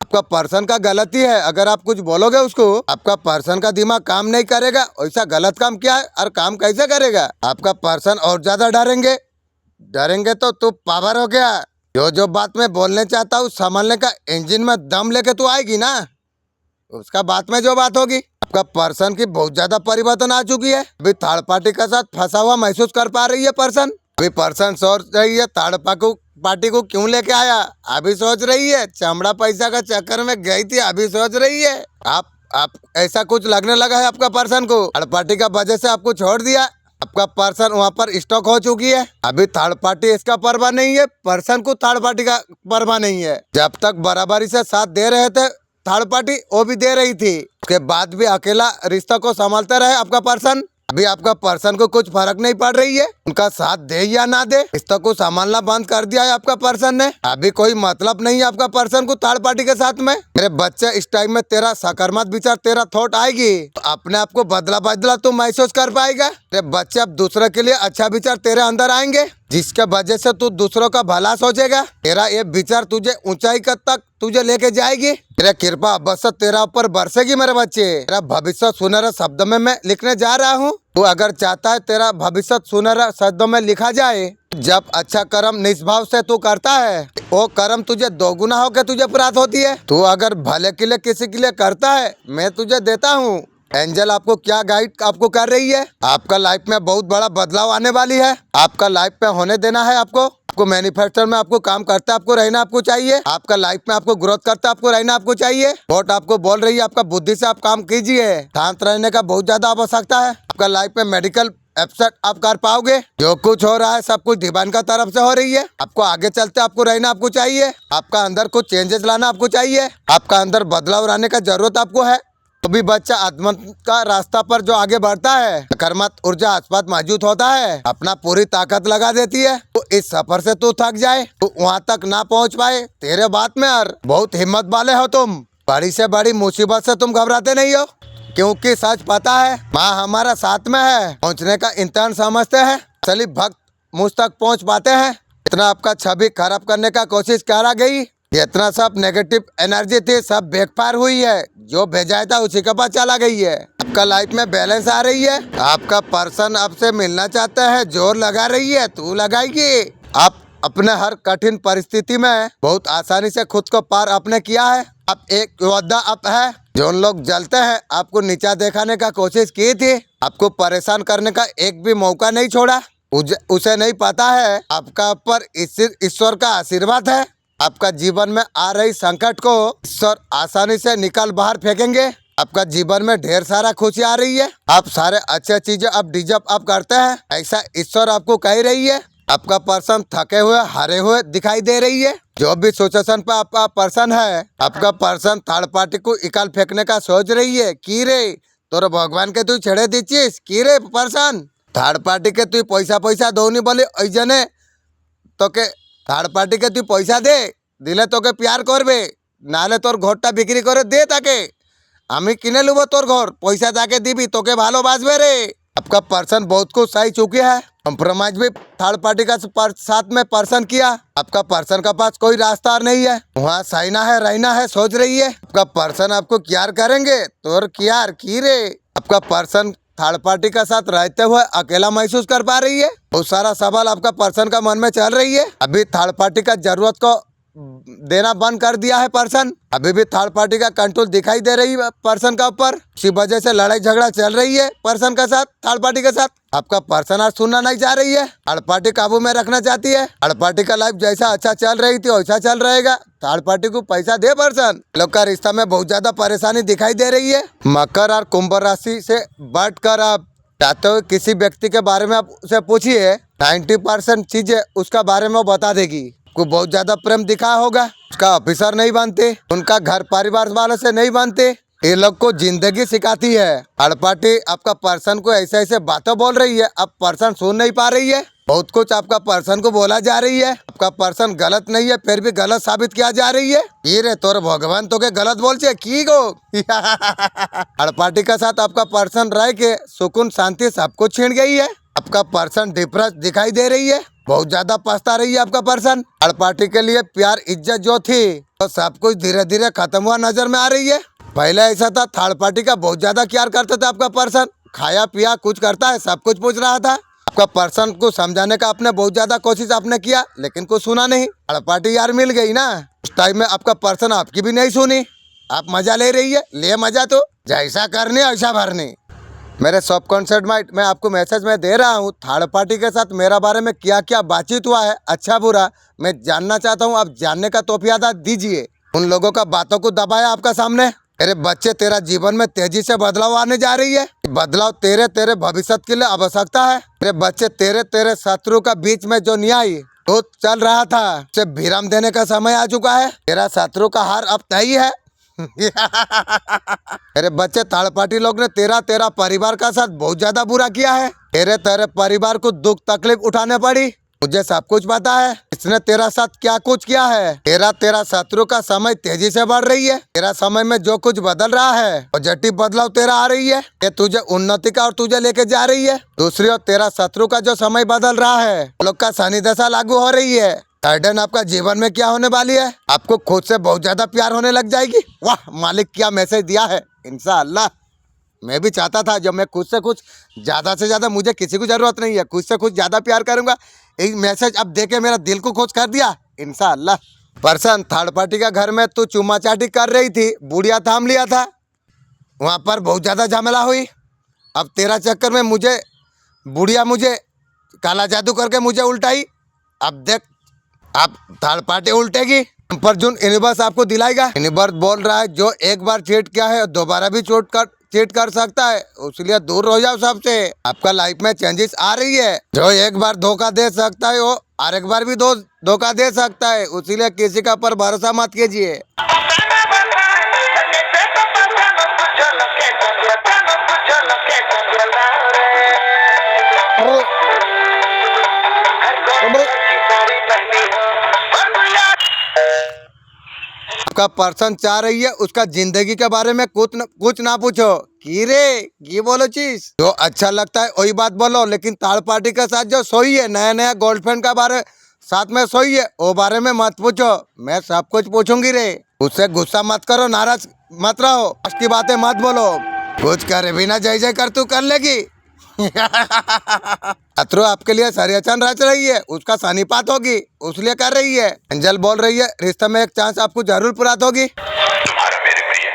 आपका पर्सन का गलती है। अगर आप कुछ बोलोगे उसको, आपका पर्सन का दिमाग काम नहीं करेगा। ऐसा गलत काम क्या है और काम कैसे करेगा? आपका पर्सन और ज्यादा डरेंगे तो तू पावर हो गया। जो बात मैं बोलने चाहता हूँ संभालने का इंजन में दम लेके तू आएगी ना, उसका बात में जो बात होगी। आपका पर्सन की बहुत ज्यादा परिवर्तन आ चुकी है। अभी थर्ड पार्टी के साथ फंसा हुआ महसूस कर पा रही है पर्सन। अभी पर्सन सोच रही है थर्ड पार्टी को क्यों लेके आया। अभी सोच रही है चमड़ा पैसा का चक्कर में गई थी, अभी सोच रही है। आप ऐसा कुछ लगने लगा है आपका पर्सन को। थर्ड पार्टी का वजह से आपको छोड़ दिया। आपका पर्सन वहाँ पर स्टॉक हो चुकी है। अभी थर्ड पार्टी इसका परवाह नहीं है, पर्सन को थर्ड पार्टी का परवाह नहीं है। जब तक बराबरी से साथ दे रहे थे थर्ड पार्टी, वो भी दे रही थी, उसके बाद भी अकेला रिश्ता को संभालते रहे आपका पर्सन। अभी आपका पर्सन को कुछ फर्क नहीं पड़ रही है, उनका साथ दे या ना दे, रिश्ता को संभालना बंद कर दिया है आपका पर्सन ने। अभी कोई मतलब नहीं है आपका पर्सन को थर्ड पार्टी के साथ में। मेरे बच्चे, इस टाइम में तेरा सकारात्मक विचार, तेरा थॉट आएगी तो अपने आप को बदला तू महसूस कर पाएगा। तेरे बच्चे अब दूसरे के लिए अच्छा विचार तेरे अंदर आएंगे, जिसके वजह से तू दूसरों का भला सोचेगा। तेरा ये विचार तुझे ऊंचाई तक तुझे लेके जाएगी। तेरा कृपा अवश्य तेरा ऊपर बरसेगी मेरे बच्चे। तेरा भविष्य सुनहरे शब्दों में मैं लिखने जा रहा हूँ। तू अगर चाहता है तेरा भविष्य सुनहरे शब्दों में लिखा जाए, जब अच्छा कर्म निष्भाव से तू करता है, वो कर्म तुझे दोगुना होकर तुझे प्राप्त होती है। तू अगर भले के लिए किसी के लिए करता है, मैं तुझे देता हूँ। एंजल आपको क्या गाइड आपको कर रही है। आपका लाइफ में बहुत बड़ा बदलाव आने वाली है। आपका लाइफ में होने देना है आपको मैन्युफैक्चर में आपको काम करता है, आपको रहना आपको चाहिए। आपका लाइफ में आपको ग्रोथ करता है, आपको रहना आपको चाहिए। वोट आपको बोल रही है आपका बुद्धि से आप काम कीजिए। शांत रहने का बहुत ज्यादा आवश्यकता है। आपका लाइफ में मेडिकल एब्सेक्ट आप कर पाओगे। जो कुछ हो रहा है सब कुछ डिवाइन का तरफ से हो रही है। आपको आगे चलते आपको रहना आपको चाहिए। आपका अंदर कुछ चेंजेस लाना आपको चाहिए। आपका अंदर बदलाव लाने का जरूरत आपको है। तो भी बच्चा आत्मा का रास्ता पर जो आगे बढ़ता है, सकारात्मक ऊर्जा आसपास मौजूद होता है, अपना पूरी ताकत लगा देती है। तो इस सफर से तू थक जाए, तो वहाँ तक ना पहुँच पाए, तेरे बात में और बहुत हिम्मत वाले हो तुम। बड़ी से बड़ी मुसीबत से तुम घबराते नहीं हो, क्योंकि सच पता है माँ हमारा साथ में है। पहुँचने का इंतजार समझते हैं, असली भक्त मुझ तक पहुँच पाते हैं। इतना आपका छवि खराब करने का कोशिश करा गई, जितना सब नेगेटिव एनर्जी थी सब बेकार हुई है। जो भेजा था उसी के पास चला गई है। आपका लाइफ में बैलेंस आ रही है। आपका पर्सन आपसे मिलना चाहता है, जोर लगा रही है, तू लगाएगी। आप अपने हर कठिन परिस्थिति में बहुत आसानी से खुद को पार आपने किया है। आप एक योद्धा आप है। जो लोग जलते हैं आपको नीचा दिखाने का कोशिश की थी, आपको परेशान करने का एक भी मौका नहीं छोड़ा। उसे नहीं पता है आपका ऊपर ईश्वर का आशीर्वाद है। आपका जीवन में आ रही संकट को ईश्वर आसानी से निकाल बाहर फेंकेंगे। आपका जीवन में ढेर सारा खुशी आ रही है। आप सारे अच्छे चीजें आप डिजर्व आप करते हैं, ऐसा ईश्वर आपको कह रही है। आपका पर्सन थके हुए हारे हुए दिखाई दे रही है। जो भी सिचुएशन पे आपका पर्सन है, आपका पर्सन थर्ड पार्टी को इकाल फेंकने का सोच रही है। की रे तोर भगवान के तू छेड़े दीचिस की रे पर्सन। थर्ड पार्टी के तू पैसा दौनी बोले ऐजने तो के थर्ड पार्टी के तू पैसा दे दिले तो के प्यार करबे, नाले तोर घरटा बिक्री करे दे ताके আমি কিনে লুব তোর ঘর, पैसा ताके दीबी तो के भालोबासबे रे। आपका पर्सन बहुत कुछ सही चुके है। कंप्रोमाइज भी थर्ड पार्टी का साथ में पर्सन किया। आपका पर्सन का पास कोई रास्ता नहीं है, वहाँ सहना है रहना है सोच रही है। आपका पर्सन आपको क्यार करेंगे तोर क्यार की रे। आपका पर्सन थर्ड पार्टी का साथ रहते हुए अकेला महसूस कर पा रही है। बहुत सारा सवाल आपका पर्सन का मन में चल रही है। अभी थर्ड पार्टी का जरूरत को देना बंद कर दिया है पर्सन। अभी भी थर्ड पार्टी का कंट्रोल दिखाई दे रही है पर्सन का ऊपर। इसी वजह से लड़ाई झगड़ा चल रही है पर्सन के साथ, थर्ड पार्टी के साथ। आपका पर्सन आज सुनना नहीं चाह रही है, थर्ड पार्टी काबू में रखना चाहती है। थर्ड पार्टी का लाइफ जैसा अच्छा चल रही थी वैसा चल रहेगा। थर्ड पार्टी को पैसा दे पर्सन। लोग का रिश्ता में बहुत ज्यादा परेशानी दिखाई दे रही है। मकर और कुंभ राशि से बढ़कर आप चाहते हो किसी व्यक्ति के बारे में आप उसे पूछिए, 90% चीजें उसका बारे में वो बता देगी। को बहुत ज्यादा प्रेम दिखा होगा, उसका ऑफिसर नहीं बनते, उनका घर परिवार वालों से नहीं बनते। ये लोग को जिंदगी सिखाती है। थर्ड पार्टी आपका पर्सन को ऐसे ऐसे बातें बोल रही है, अब पर्सन सुन नहीं पा रही है। बहुत कुछ आपका पर्सन को बोला जा रही है। आपका पर्सन गलत नहीं है फिर भी गलत साबित किया जा रही है। ये रे तोर भगवान तो के गलत बोल छे की गो। थर्ड पार्टी के साथ आपका पर्सन रह के सुकून शांति सब कुछ छीन गई है। आपका पर्सन डिप्रेस दिखाई दे रही है। बहुत ज्यादा पछता रही है आपका पर्सन। थर्ड पार्टी के लिए प्यार इज्जत जो थी तो सब कुछ धीरे धीरे खत्म हुआ नजर में आ रही है। पहले ऐसा था, थर्ड पार्टी का बहुत ज्यादा केयर करता था आपका पर्सन, खाया पिया कुछ करता है सब कुछ पूछ रहा था। आपका पर्सन को समझाने का आपने बहुत ज्यादा कोशिश आपने किया लेकिन कुछ सुना नहीं। थर्ड पार्टी यार मिल गई ना, उस टाइम में आपका पर्सन आपकी भी नहीं सुनी। आप मजा ले रही है, ले मजा, तो जैसा करने ऐसा भरने। मेरे सबकॉन्शियस माइंड में आपको मैसेज में दे रहा हूँ, थर्ड पार्टी के साथ मेरा बारे में क्या क्या बातचीत हुआ है, अच्छा बुरा मैं जानना चाहता हूँ। आप जानने का तौफीक दीजिए। उन लोगों का बातों को दबाया आपका सामने। तेरे बच्चे, तेरा जीवन में तेजी से बदलाव आने जा रही है। बदलाव तेरे भविष्य के लिए आवश्यकता है। तेरे बच्चे, तेरे शत्रु का बीच में जो न्याय तो चल रहा था उसे विराम देने का समय आ चुका है। तेरा शत्रु का हार अब तय है। तेरे बच्चे, थर्ड पार्टी लोग ने तेरा परिवार का साथ बहुत ज्यादा बुरा किया है। तेरे परिवार को दुख तकलीफ उठाने पड़ी, मुझे सब कुछ पता है। इसने तेरा साथ क्या कुछ किया है। तेरा शत्रु का समय तेजी से बढ़ रही है। तेरा समय में जो कुछ बदल रहा है पॉजिटिव बदलाव तेरा आ रही है, ये तुझे उन्नति का और तुझे लेके जा रही है। दूसरी ओर तेरा शत्रु का जो समय बदल रहा है, लोग का शनि दशा लागू हो रही है। सडन आपका जीवन में क्या होने वाली है, आपको खुद से बहुत ज्यादा प्यार होने लग जाएगी। वाह, मालिक क्या मैसेज दिया है। इंशाअल्लाह मैं भी चाहता था जब मैं खुद से कुछ ज्यादा से ज्यादा, मुझे किसी को जरूरत नहीं है, खुद से कुछ ज्यादा प्यार करूंगा। एक मैसेज अब देके मेरा दिल को खुश कर दिया। इंशाअल्लाह पर्सन, थर्ड पार्टी का घर में तू चुम्मा चाटी कर रही थी, बुढ़िया थाम लिया था, वहाँ पर बहुत ज्यादा झमेला हुई। अब तेरा चक्कर में मुझे बुढ़िया मुझे काला जादू करके मुझे उल्टाई। अब देख, आप थर्ड पार्टी उल्टेगी, पर जो यूनिवर्स आपको दिलाएगा। यूनिवर्स बोल रहा है जो एक बार चीट किया है दोबारा भी चीट कर सकता है, इसलिए दूर हो जाओ सबसे। आपका लाइफ में चेंजेस आ रही है। जो एक बार धोखा दे सकता है वो और एक बार भी धोखा दे सकता है, इसीलिए किसी का पर भरोसा मत कीजिए। आपका पर्सन चाह रही है उसका जिंदगी के बारे में कुछ ना पूछो। की रे ये बोलो चीज जो अच्छा लगता है वही बात बोलो, लेकिन थर्ड पार्टी के साथ जो सोई है, नया गर्लफ्रेंड का बारे साथ में सोई है, वो बारे में मत पूछो। मैं सब कुछ पूछूंगी रे। उससे गुस्सा मत करो, नाराज मत रहो, उसकी बातें मत बोलो। कुछ करे बिना जय जय कर तू कर लेगी। शत्रु आपके लिए षड्यंत्र रच रही है, उसका सानिपात होगी, उसलिए कर रही है। एंजल बोल रही है रिश्ते में एक चांस आपको जरूर प्राप्त होगी। तुम्हारा मेरे प्रिय,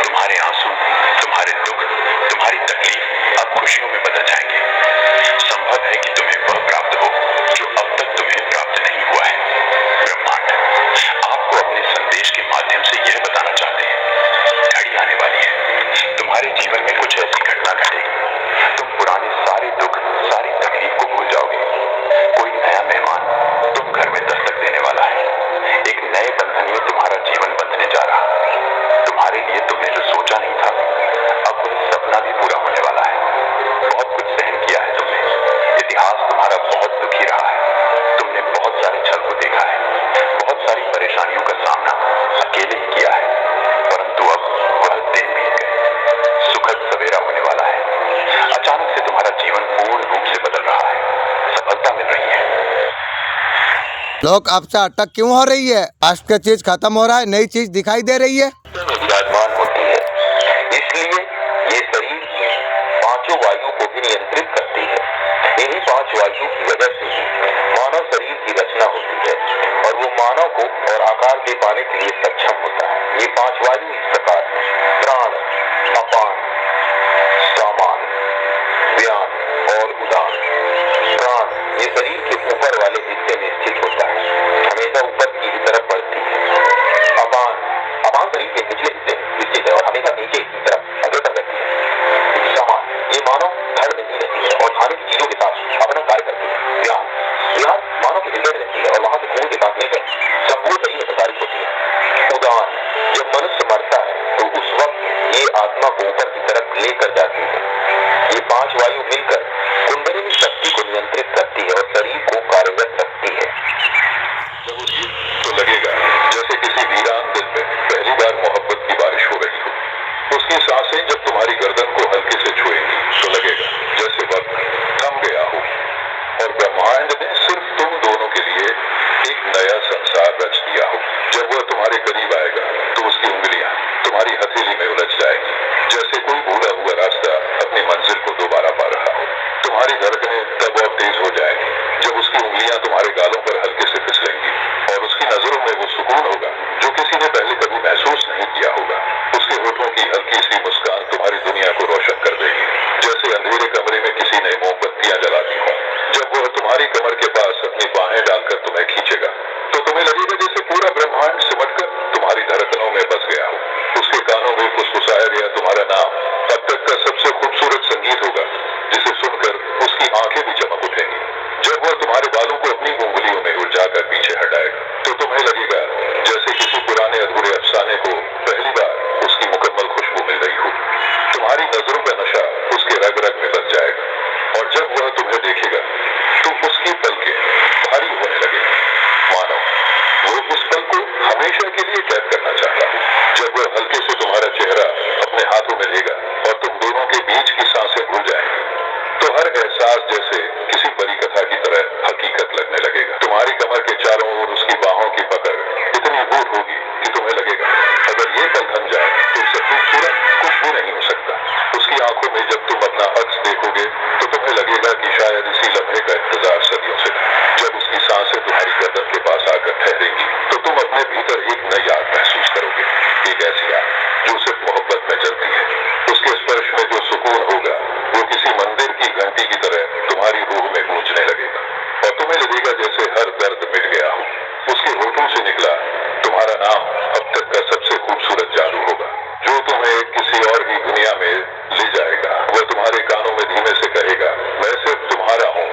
तुम्हारे आंसू, तुम्हारे दुख, तुम्हारी तकलीफ अब खुशियों में बदल जाएंगे। संभव है कि तुम्हें वह प्राप्त हो जो अब तक तुम्हें प्राप्त नहीं हुआ है। ब्रह्मांड आपको अपने संदेश के माध्यम से यह बताना चाहते हैं, घड़ी आने वाली है, तुम्हारे जीवन में कुछ ऐसी घटना घटेगी, तुम पुराने सारे दुख, सारी तकलीफ को भूल जाओगे। कोई नया मेहमान तुम घर में दस्तक देने वाला है। एक नए बंधन में तुम्हारा जीवन बंधने जा रहा है। तुम्हारे लिए तुमने जो सोचा नहीं था, अब वह सपना भी पूरा होने वाला है। बहुत कुछ सहन किया है तुमने, इतिहास तुम्हारा बहुत दुखी रहा है। तुमने बहुत सारे छल को देखा है, बहुत सारी परेशानियों का सामना अकेले ही किया है, परंतु अब वह दिन बीत गए। सुखद सवेरा होने वाला है। अचानक से तुम्हारा जीवन पूर्ण रूप से बदल रहा है, सफलता मिल रही है। लोग आपसे अटक क्यों हो रही है? पास्ट की चीज खत्म हो रहा है, नई चीज दिखाई दे रही है। विराजमान होती है, इसलिए ये शरीर पांचों वायु को भी नियंत्रित करती है। इन्हीं पांच वायु की वजह से मानव शरीर की रचना होती है और वो मानव को और आकार दे पाने के लिए सक्षम होता है। ये पांच वायु इस प्रकार है: प्राण, अपान, सामान, व्यान और उदान। प्राण ये शरीर के ऊपर वाले हिस्से में स्थित होता है, हमेशा ऊपर की तरफ बढ़ती है। अपान शरीर के निचले हिस्से में स्थित है और हमेशा नीचे की तरफ अग्रसर रहती है। सामान ये मानव धड़ में ही रहती है और खाने की चीजों के साथ अपना कार्य करती है। व्यान मानव के हृदय में रहती है और वहां से खून के साथ मिलकर संपूर्ण शरीर में प्रसारित होती है। उदान जब मनुष्य मरता है तो उस वक्त ये आत्मा को ऊपर की तरफ लेकर जाती है। ये पांच वायु मिलकर कुंडलिनी शक्ति को नियंत्रित करती है और शरीर को कार्यरत रखती है। जब उस तो लगेगा जैसे किसी वीरान दिल में पहली बार मोहब्बत की बारिश हो रही हो। उसकी सांसें जब तुम्हारी गर्दन को हल्के से छुएंगी तो लगेगा जैसे वक्त थम गया हो और ब्रह्मांड में सिर्फ तुम सुकून होगा जो किसी ने पहले कभी महसूस नहीं किया होगा। उसके होठों की हल्की सी मुस्कान तुम्हारी दुनिया को रोशन कर देगी, जैसे अंधेरे कमरे में किसी ने मोमबत्तियां जला दी हो। जब वह तुम्हारी कमर के पास अपनी बाहें डालकर तुम्हें खींचेगा तो तुम्हें लगेगा जैसे पूरा ब्रह्मांड सिमटकर तुम्हारी धड़कनों में बस गया हो। उसके कानों में फुसफुसाया गया तुम्हारा नाम अब तक का सबसे खूबसूरत संगीत होगा, जिसे सुनकर उसकी आंखें भी चमक उठेंगी। जब वह तुम्हारे बालों को अपनी उंगलियों में उलझाकर पीछे हटाएगा तो तुम्हें लगेगा जैसे किसी पुराने अधूरे अफसाने को पहली बार उसकी मुकम्मल खुशबू मिल रही हो। तुम्हारी नजरों का नशा उसके रग रग में बस जाएगा और जब वह तुम्हें देखेगा तो उसकी पलकें भारी होने लगेगी, मानो वो उस पल को हमेशा के लिए कैद करना चाहता हो। जब वह हल्के से तुम्हारा चेहरा अपने हाथों में लेगा और तुम दोनों के बीच की सांसें भूल जाएंगी तो हर एहसास जैसे किसी परी कथा की तरह हकीकत लगने लगेगा। तुम्हारी कमर के चारों ओर उसकी बाहों की पकड़ इतनी गूढ़ होगी कि तुम्हें लगेगा अगर ये पल थम जाए तो उससे खूबसूरत कुछ भी नहीं हो सकता। उसकी आंखों में जब तुम अपना अक्स देखोगे तो तुम्हें लगेगा कि शायद इसी लम्हे का इंतजार सदियों से था। जब उसकी सांसें तुम्हारी गर्दन के पास आकर ठहरेंगी तो तुम अपने भीतर एक नई आग महसूस करोगे, एक ऐसी आग जो सिर्फ मोहब्बत में जलती है। उसके स्पर्श में जो सुकून होगा वो किसी मंदिर की घंटी की तरह तुम्हारी रूह में गूंजने लगेगा और तुम्हें लगेगा जैसे हर दर्द मिट गया हो। उसके होठों से निकला तुम्हारा नाम अब तक का सबसे खूबसूरत जादू होगा जो तुम्हें किसी और ही दुनिया में ले जाएगा। वह तुम्हारे कानों में धीमे से कहेगा मैं सिर्फ तुम्हारा हूँ,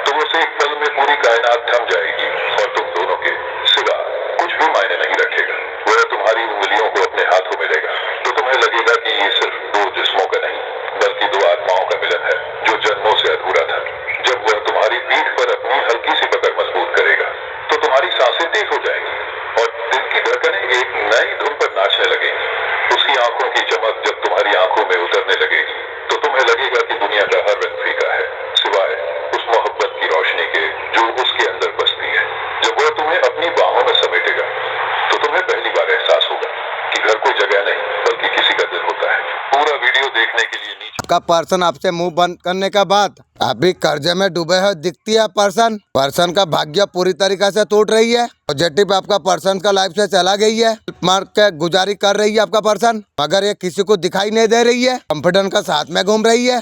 तो उस एक पल में पूरी कायनात थम जाएगी और तुम दोनों के सिवा कुछ भी मायने नहीं रखेगा। वह तुम्हारी उंगलियों को अपने हाथों में लेगा तो तुम्हें लगेगा कि ये सिर्फ दो जिस्मों का नहीं बल्कि दो आत्माओं का मिलन है जो जन्मों से अधूरा था। जब वह तुम्हारी पीठ पर अपनी हल्की सी पकड़ मजबूत करेगा तो तुम्हारी सांसें तेज हो जाएंगी और दिल की धड़कनें एक नई धुन पर नाचने लगेंगी। उसकी आंखों की चमक जब तुम्हारी आंखों में उतरने लगेगी तो तुम्हें लगेगा कि दुनिया का हर रंग फीका है सिवाय उस मोहब्बत की रोशनी के जो उसके अंदर बसती है। जब वह तुम्हें अपनी बाहों में समेटेगा तो तुम्हें पहली बार एहसास होगा कि घर कोई जगह नहीं बल्कि किसी का दिल होता है। पूरा वीडियो देखने के लिए नीचे का पर्सन आपसे मुंह बंद करने के बाद अभी कर्जे में डूबे हुए दिखती है। पर्सन का भाग्य पूरी तरीके से टूट रही है। पॉजिटिव आपका पर्सन का लाइफ से चला गई है, मार के गुजारी कर रही है आपका पर्सन, मगर ये किसी को दिखाई नहीं दे रही है। कॉन्फिडेंस का साथ में घूम रही है।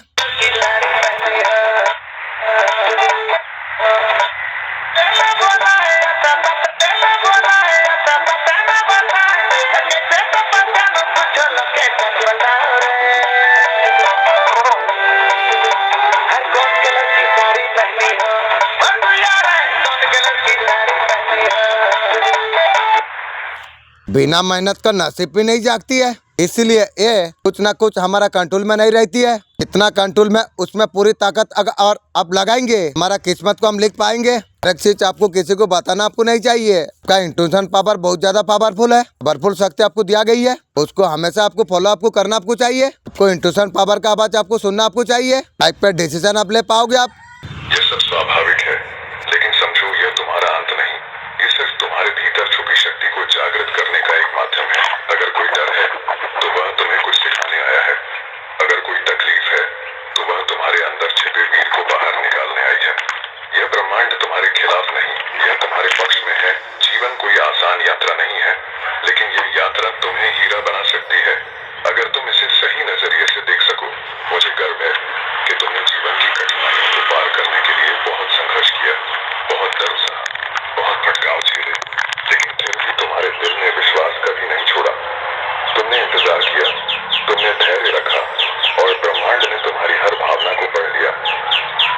बिना मेहनत का नसीब भी नहीं जागती है, इसलिए ये कुछ ना कुछ हमारा कंट्रोल में नहीं रहती है। इतना कंट्रोल में उसमें पूरी ताकत अगर और आप लगाएंगे हमारा किस्मत को हम लिख पाएंगे। एक चीज आपको किसी को बताना आपको नहीं चाहिए। आपका इंट्यूशन पावर बहुत ज्यादा पावरफुल है, पावरफुल शक्ति आपको दिया गई है, उसको हमेशा आपको फॉलो आपको करना आपको चाहिए। आपको इंट्यूशन पावर का आवाज आपको सुनना आपको चाहिए। लाइफ पे डिसीजन आप ले पाओगे आप। ये सब स्वाभाविक है, लेकिन समझो यह तुम्हारा अंत नहीं। ये सिर्फ तुम्हारे भीतर छुपी शक्ति को जागृत करने का एक माध्यम है। अगर कोई डर है तो वह तुम्हें कुछ सिखाने आया है। अगर कोई तकलीफ है तो वह तुम्हारे अंदर छिपे वीर को बाहर निकालने आई है। यह ब्रह्मांड तुम्हारे खिलाफ नहीं, यह तुम्हारे पक्ष में है। जीवन कोई आसान यात्रा नहीं है, लेकिन यह यात्रा तुम्हें हीरा बना सकती है अगर तुम इसे सही नजरिए से देख सको। मुझे गर्व है कि तुमने जीवन की कठिनाइयों को पार करने के लिए बहुत संघर्ष किया, बहुत दर्द सहा, बहुत भटकाव झेले, लेकिन फिर भी तुम्हारे दिल ने विश्वास कभी नहीं छोड़ा। तुमने इंतजार किया, तुमने धैर्य रखा और ब्रह्मांड ने तुम्हारी हर भावना को पढ़ लिया।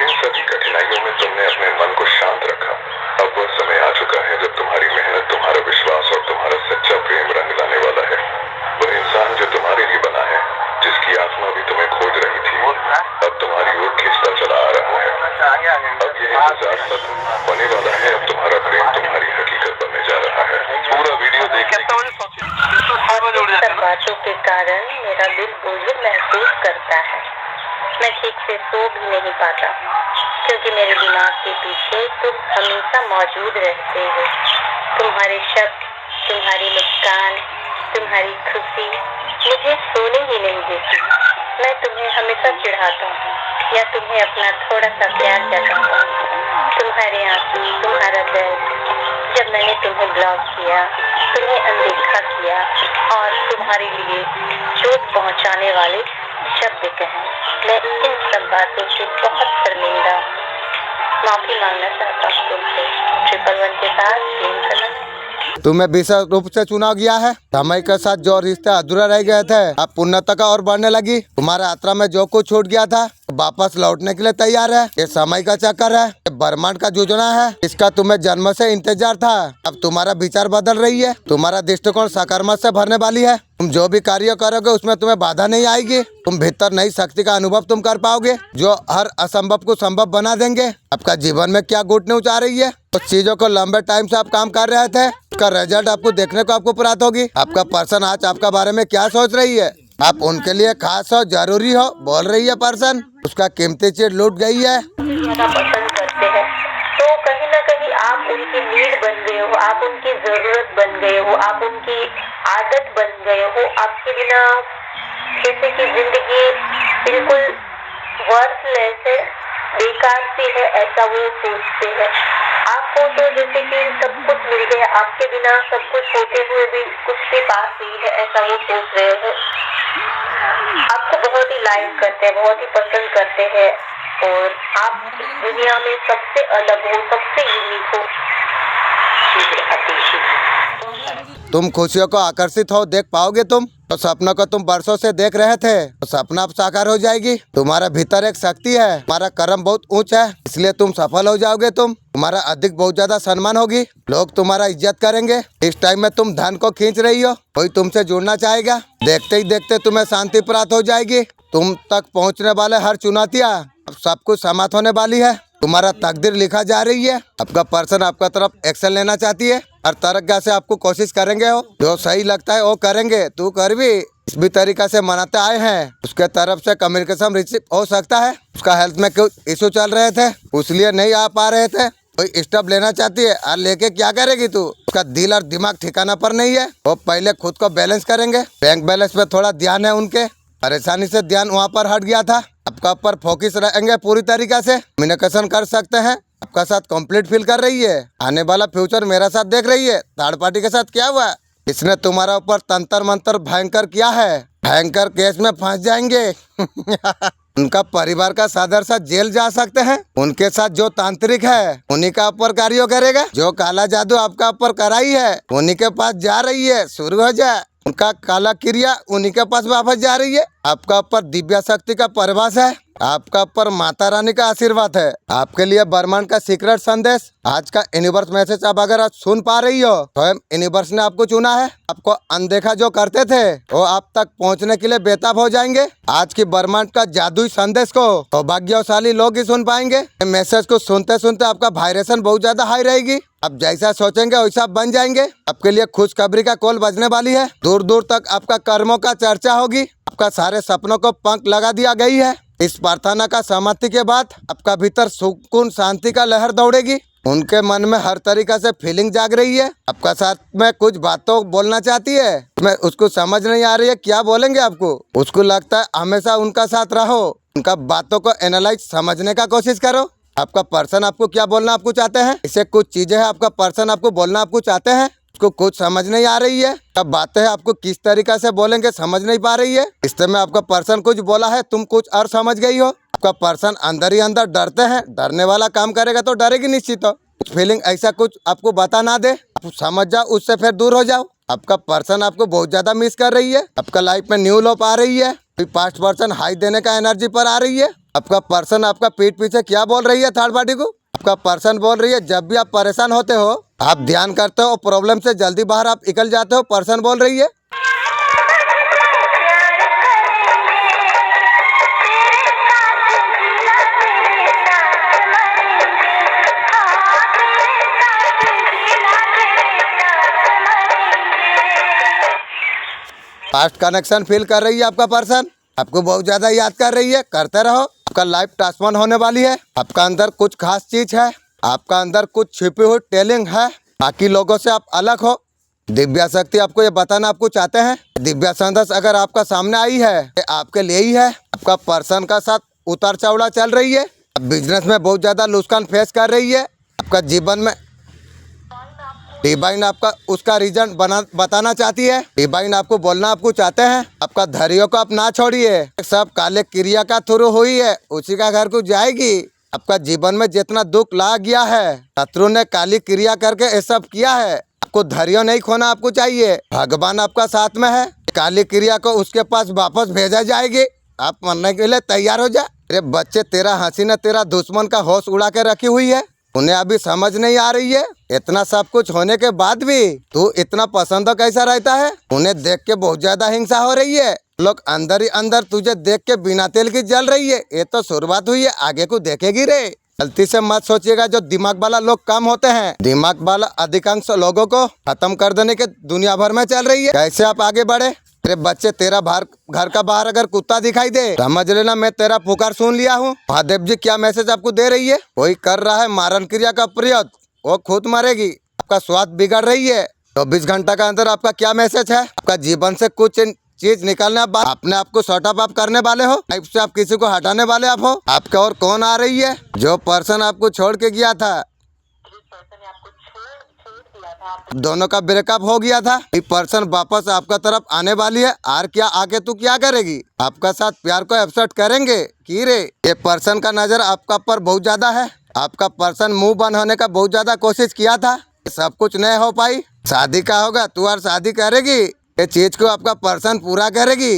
इन सभी कठिनाइयों में तुमने अपने मन को शांत रखा। अब वह समय आ चुका है जब तुम्हारी मेहनत, तुम्हारा विश्वास और तुम्हारा सच्चा प्रेम रंग लाने वाला है। वह इंसान जो तुम्हारे लिए बना है, जिसकी आत्मा भी तुम्हें खोज रही थी, अब तुम्हारी ओर खींचता चला आ रहा है। अब यह इंतजार खत्म होने वाला है। अब तुम्हारा प्रेम तुम्हारी हकीकत बनने जा रहा है। पूरा वीडियो देखने सब बातों के कारण मेरा दिल बोझिल महसूस करता है। मैं ठीक से सो भी नहीं पाता क्योंकि मेरे दिमाग के पीछे तुम हमेशा मौजूद रहते हो। तुम्हारे शब्द, तुम्हारी मुस्कान, तुम्हारी खुशी मुझे सोने ही नहीं देती। मैं तुम्हें हमेशा चिढ़ाता हूँ या तुम्हें अपना थोड़ा सा प्यार जताता हूँ। तुम्हारे आंसू, तुम्हारा दर्द, जब मैंने तुम्हें ब्लॉक किया तुम्हें अनदेखा किया और तुम्हारे लिए चोट पहुंचाने वाले शब्द कहे। मैं इन सब बातों से बहुत शर्मिंदा हूँ। माफी मांगना चाहता हूँ तुमसे। 111 के साथ प्रेम करना। तुम्हें विशेष रूप से चुना गया है। समय के साथ जो रिश्ते अधूरे रह गए थे अब पूर्णता का और बढ़ने लगी। तुम्हारा यात्रा में जो कुछ छूट गया था वापस लौटने के लिए तैयार है। ये समय का चक्कर है, ये ब्रह्मांड का योजना है, इसका तुम्हें जन्म से इंतजार था। अब तुम्हारा विचार बदल रही है, तुम्हारा दृष्टिकोण सकारात्मक से भरने वाली है। तुम जो भी कार्य करोगे उसमें तुम्हें बाधा नहीं आएगी। तुम भीतर नई शक्ति का अनुभव तुम कर पाओगे जो हर असंभव को संभव बना देंगे। आपका जीवन में क्या गुड न्यूज आ रही है? उस चीजों को लंबे टाइम से आप काम कर रहे थे, उसका रिजल्ट आपको देखने को आपको प्राप्त होगी। आपका पर्सन आज आपका बारे में क्या सोच रही है? आप उनके लिए खास हो, जरूरी हो, बोल रही है पर्सन। उसका कीमती चीज लूट गई है। ज्यादा पसंद करते हैं तो कहीं ना कहीं आप उनकी नीड बन गए हो, आप उनकी जरूरत बन गए हो, आप उनकी आदत बन गए हो। आपके बिना जैसे कि जिंदगी बिल्कुल वर्थलेस है, बेकार सी है, ऐसा वो सोचते हैं। आपको तो जैसे कि सब कुछ मिल गया, आपके बिना सब कुछ होते हुए भी कुछ भी पास नहीं है, ऐसा वो सोच रहे हैं। आपको बहुत ही लाइक करते हैं, बहुत ही पसंद करते हैं और आप इस दुनिया में सबसे अलग हो, सबसे यूनिक हो। तुम खुशियों को आकर्षित हो देख पाओगे। तुम तो सपनों को तुम बरसों से देख रहे थे तो सपना अब साकार हो जाएगी। तुम्हारा भीतर एक शक्ति है, तुम्हारा कर्म बहुत ऊंच है, इसलिए तुम सफल हो जाओगे। तुम्हारा अधिक बहुत ज्यादा सम्मान होगी, लोग तुम्हारा इज्जत करेंगे। इस टाइम में तुम धन को खींच रही हो, कोई तुमसे जुड़ना चाहेगा। देखते ही देखते तुम्हें शांति प्राप्त हो जाएगी। तुम तक पहुँचने वाले हर चुनौतियाँ अब सब कुछ समाप्त होने वाली है। तुम्हारा तकदीर लिखा जा रही है। आपका पर्सन आपका तरफ एक्शन लेना चाहती है और तरक्का से आपको कोशिश करेंगे हो। जो सही लगता है वो करेंगे। तू कर भी इस भी तरीका से मनाते आए हैं। उसके तरफ से कम्युनिकेशन रिसीव हो सकता है। उसका हेल्थ में कुछ इशू चल रहे थे इसलिए नहीं आ पा रहे थे। कोई स्टेप लेना चाहती है और लेके क्या करेगी तू? उसका दिल और दिमाग ठिकाना पर नहीं है। वो पहले खुद को बैलेंस करेंगे। बैंक बैलेंस पे थोड़ा ध्यान है उनके, परेशानी से ध्यान वहाँ पर हट गया था। आपका ऊपर फोकस रहेंगे, पूरी तरीका से कम्युनिकेशन कर सकते हैं। आपका साथ कंप्लीट फील कर रही है। आने वाला फ्यूचर मेरा साथ देख रही है। थर्ड पार्टी के साथ क्या हुआ? इसने तुम्हारा ऊपर तंत्र मंत्र भयंकर किया है। भयंकर केस में फंस जाएंगे। उनका परिवार का सदस्य जेल जा सकते हैं। उनके साथ जो तांत्रिक है उन्हीं का ऊपर कार्य करेगा। जो काला जादू आपका ऊपर कराई है उन्हीं के पास जा रही है। शुरू हो जाए। उनका काला क्रिया उन्हीं के पास वापस जा रही है। आपका ऊपर दिव्य शक्ति का प्रवास है। आपका ऊपर माता रानी का आशीर्वाद है। आपके लिए ब्रह्मांड का सीक्रेट संदेश। आज का यूनिवर्स मैसेज आप अगर आज सुन पा रही हो तो यूनिवर्स ने आपको चुना है। आपको अनदेखा जो करते थे वो आप तक पहुंचने के लिए बेताब हो जाएंगे। आज की ब्रह्मांड का जादुई संदेश को सौभाग्यशाली लोग ही सुन पाएंगे। मैसेज को सुनते सुनते आपका वाइब्रेशन बहुत ज्यादा हाई रहेगी। आप जैसा सोचेंगे वैसा बन जाएंगे। आपके लिए खुशखबरी का कॉल बजने वाली है। दूर दूर तक आपका कर्मों का चर्चा होगी। आपका सारे सपनों को पंख लगा दिया गई है। इस प्रार्थना का समाप्ति के बाद आपका भीतर सुकून शांति का लहर दौड़ेगी। उनके मन में हर तरीका से फीलिंग जाग रही है। आपका साथ में कुछ बातों बोलना चाहती है, मैं उसको समझ नहीं आ रही है क्या बोलेंगे आपको। उसको लगता है हमेशा उनका साथ रहो। उनका बातों को एनालाइज समझने का कोशिश करो। आपका पर्सन आपको क्या बोलना आपको चाहते हैं, इसे कुछ चीजें हैं आपका पर्सन आपको बोलना आपको चाहते हैं, उसको कुछ समझ नहीं आ रही है। अब बातें आपको किस तरीका से बोलेंगे समझ नहीं पा रही है। इस समय आपका पर्सन कुछ बोला है, तुम कुछ और समझ गई हो। आपका पर्सन अंदर ही अंदर डरते हैं। डरने वाला काम करेगा तो डरेगी निश्चित हो। फीलिंग ऐसा कुछ आपको बता ना दे, आप समझ जाओ, उससे फिर दूर हो जाओ। आपका पर्सन आपको बहुत ज्यादा मिस कर रही है। आपका लाइफ में न्यू लॉप आ रही है। पास्ट पर्सन हाई देने का एनर्जी पर आ रही है। आपका पर्सन आपका पीठ पीछे क्या बोल रही है थर्ड पार्टी को? आपका पर्सन बोल रही है जब भी आप परेशान होते हो आप ध्यान करते हो, प्रॉब्लम से जल्दी बाहर आप निकल जाते हो। पर्सन बोल रही है पास्ट कनेक्शन फील कर रही है। आपका पर्सन आपको बहुत ज्यादा याद कर रही है। करते रहो, आपका लाइफ ट्रांसफॉर्म होने वाली है। आपका अंदर कुछ खास चीज है। आपका अंदर कुछ छिपी हुई टेलिंग है। बाकी लोगों से आप अलग हो। दिव्या शक्ति आपको ये बताना आपको चाहते हैं। दिव्या संदेश अगर आपका सामने आई है ये आपके लिए ही है। आपका पर्सन का साथ उतार चढ़ाव चल रही है। बिजनेस में बहुत ज्यादा नुकसान फेस कर रही है। आपका जीवन में डिवाइन आपका उसका रीजन बताना चाहती है। डिवाइन आपको बोलना आपको चाहते हैं, आपका धैर्य को आप ना छोड़िए। सब काले क्रिया का थ्रू हुई है, उसी का घर को जाएगी। आपका जीवन में जितना दुख ला गया है, शत्रु ने काली क्रिया करके ये सब किया है। आपको धैर्य नहीं खोना आपको चाहिए। भगवान आपका साथ में है। काली क्रिया को उसके पास वापस भेजा जाएगी। आप मरने के लिए तैयार हो जा। अरे बच्चे, तेरा हंसी ने तेरा दुश्मन का होश उड़ा के रखी हुई है। उन्हें अभी समझ नहीं आ रही है। इतना सब कुछ होने के बाद भी तू इतना पसंद कैसा रहता है। उन्हें देख के बहुत ज्यादा हिंसा हो रही है। लोग अंदर ही अंदर तुझे देख के बिना तेल की जल रही है। ये तो शुरुआत हुई है, आगे को देखेगी रे। गलती से मत सोचिएगा। जो दिमाग वाला लोग कम होते हैं, दिमाग वाला अधिकांश लोगों को खत्म कर देने के दुनिया भर में चल रही है। कैसे आप आगे बढ़े। अरे बच्चे, तेरा घर का बाहर अगर कुत्ता दिखाई दे, समझ लेना मैं तेरा पुकार सुन लिया हूँ। महादेव जी क्या मैसेज आपको दे रही है। कोई कर रहा है मारण क्रिया का प्रयोग, वो खुद मरेगी। आपका स्वास्थ्य बिगड़ रही है। 24 घंटा का अंदर आपका क्या मैसेज है। आपका जीवन से कुछ चीज निकालने अपने आप को सॉर्ट अप आप करने वाले हो। लाइफ से आप किसी को हटाने वाले आप हो। आपके और कौन आ रही है। जो पर्सन आपको छोड़ के गया था, दोनों का ब्रेकअप हो गया था, ये पर्सन वापस आपका तरफ आने वाली है। और क्या आगे तू क्या करेगी। आपका साथ प्यार को एक्सेप्ट करेंगे कि रे। ये पर्सन का नजर आपका पर बहुत ज्यादा है। आपका पर्सन मुंह बंद होने का बहुत ज्यादा कोशिश किया था, सब कुछ नहीं हो पाई। शादी का होगा, तू और शादी करेगी। ये चीज को आपका पर्सन पूरा करेगी।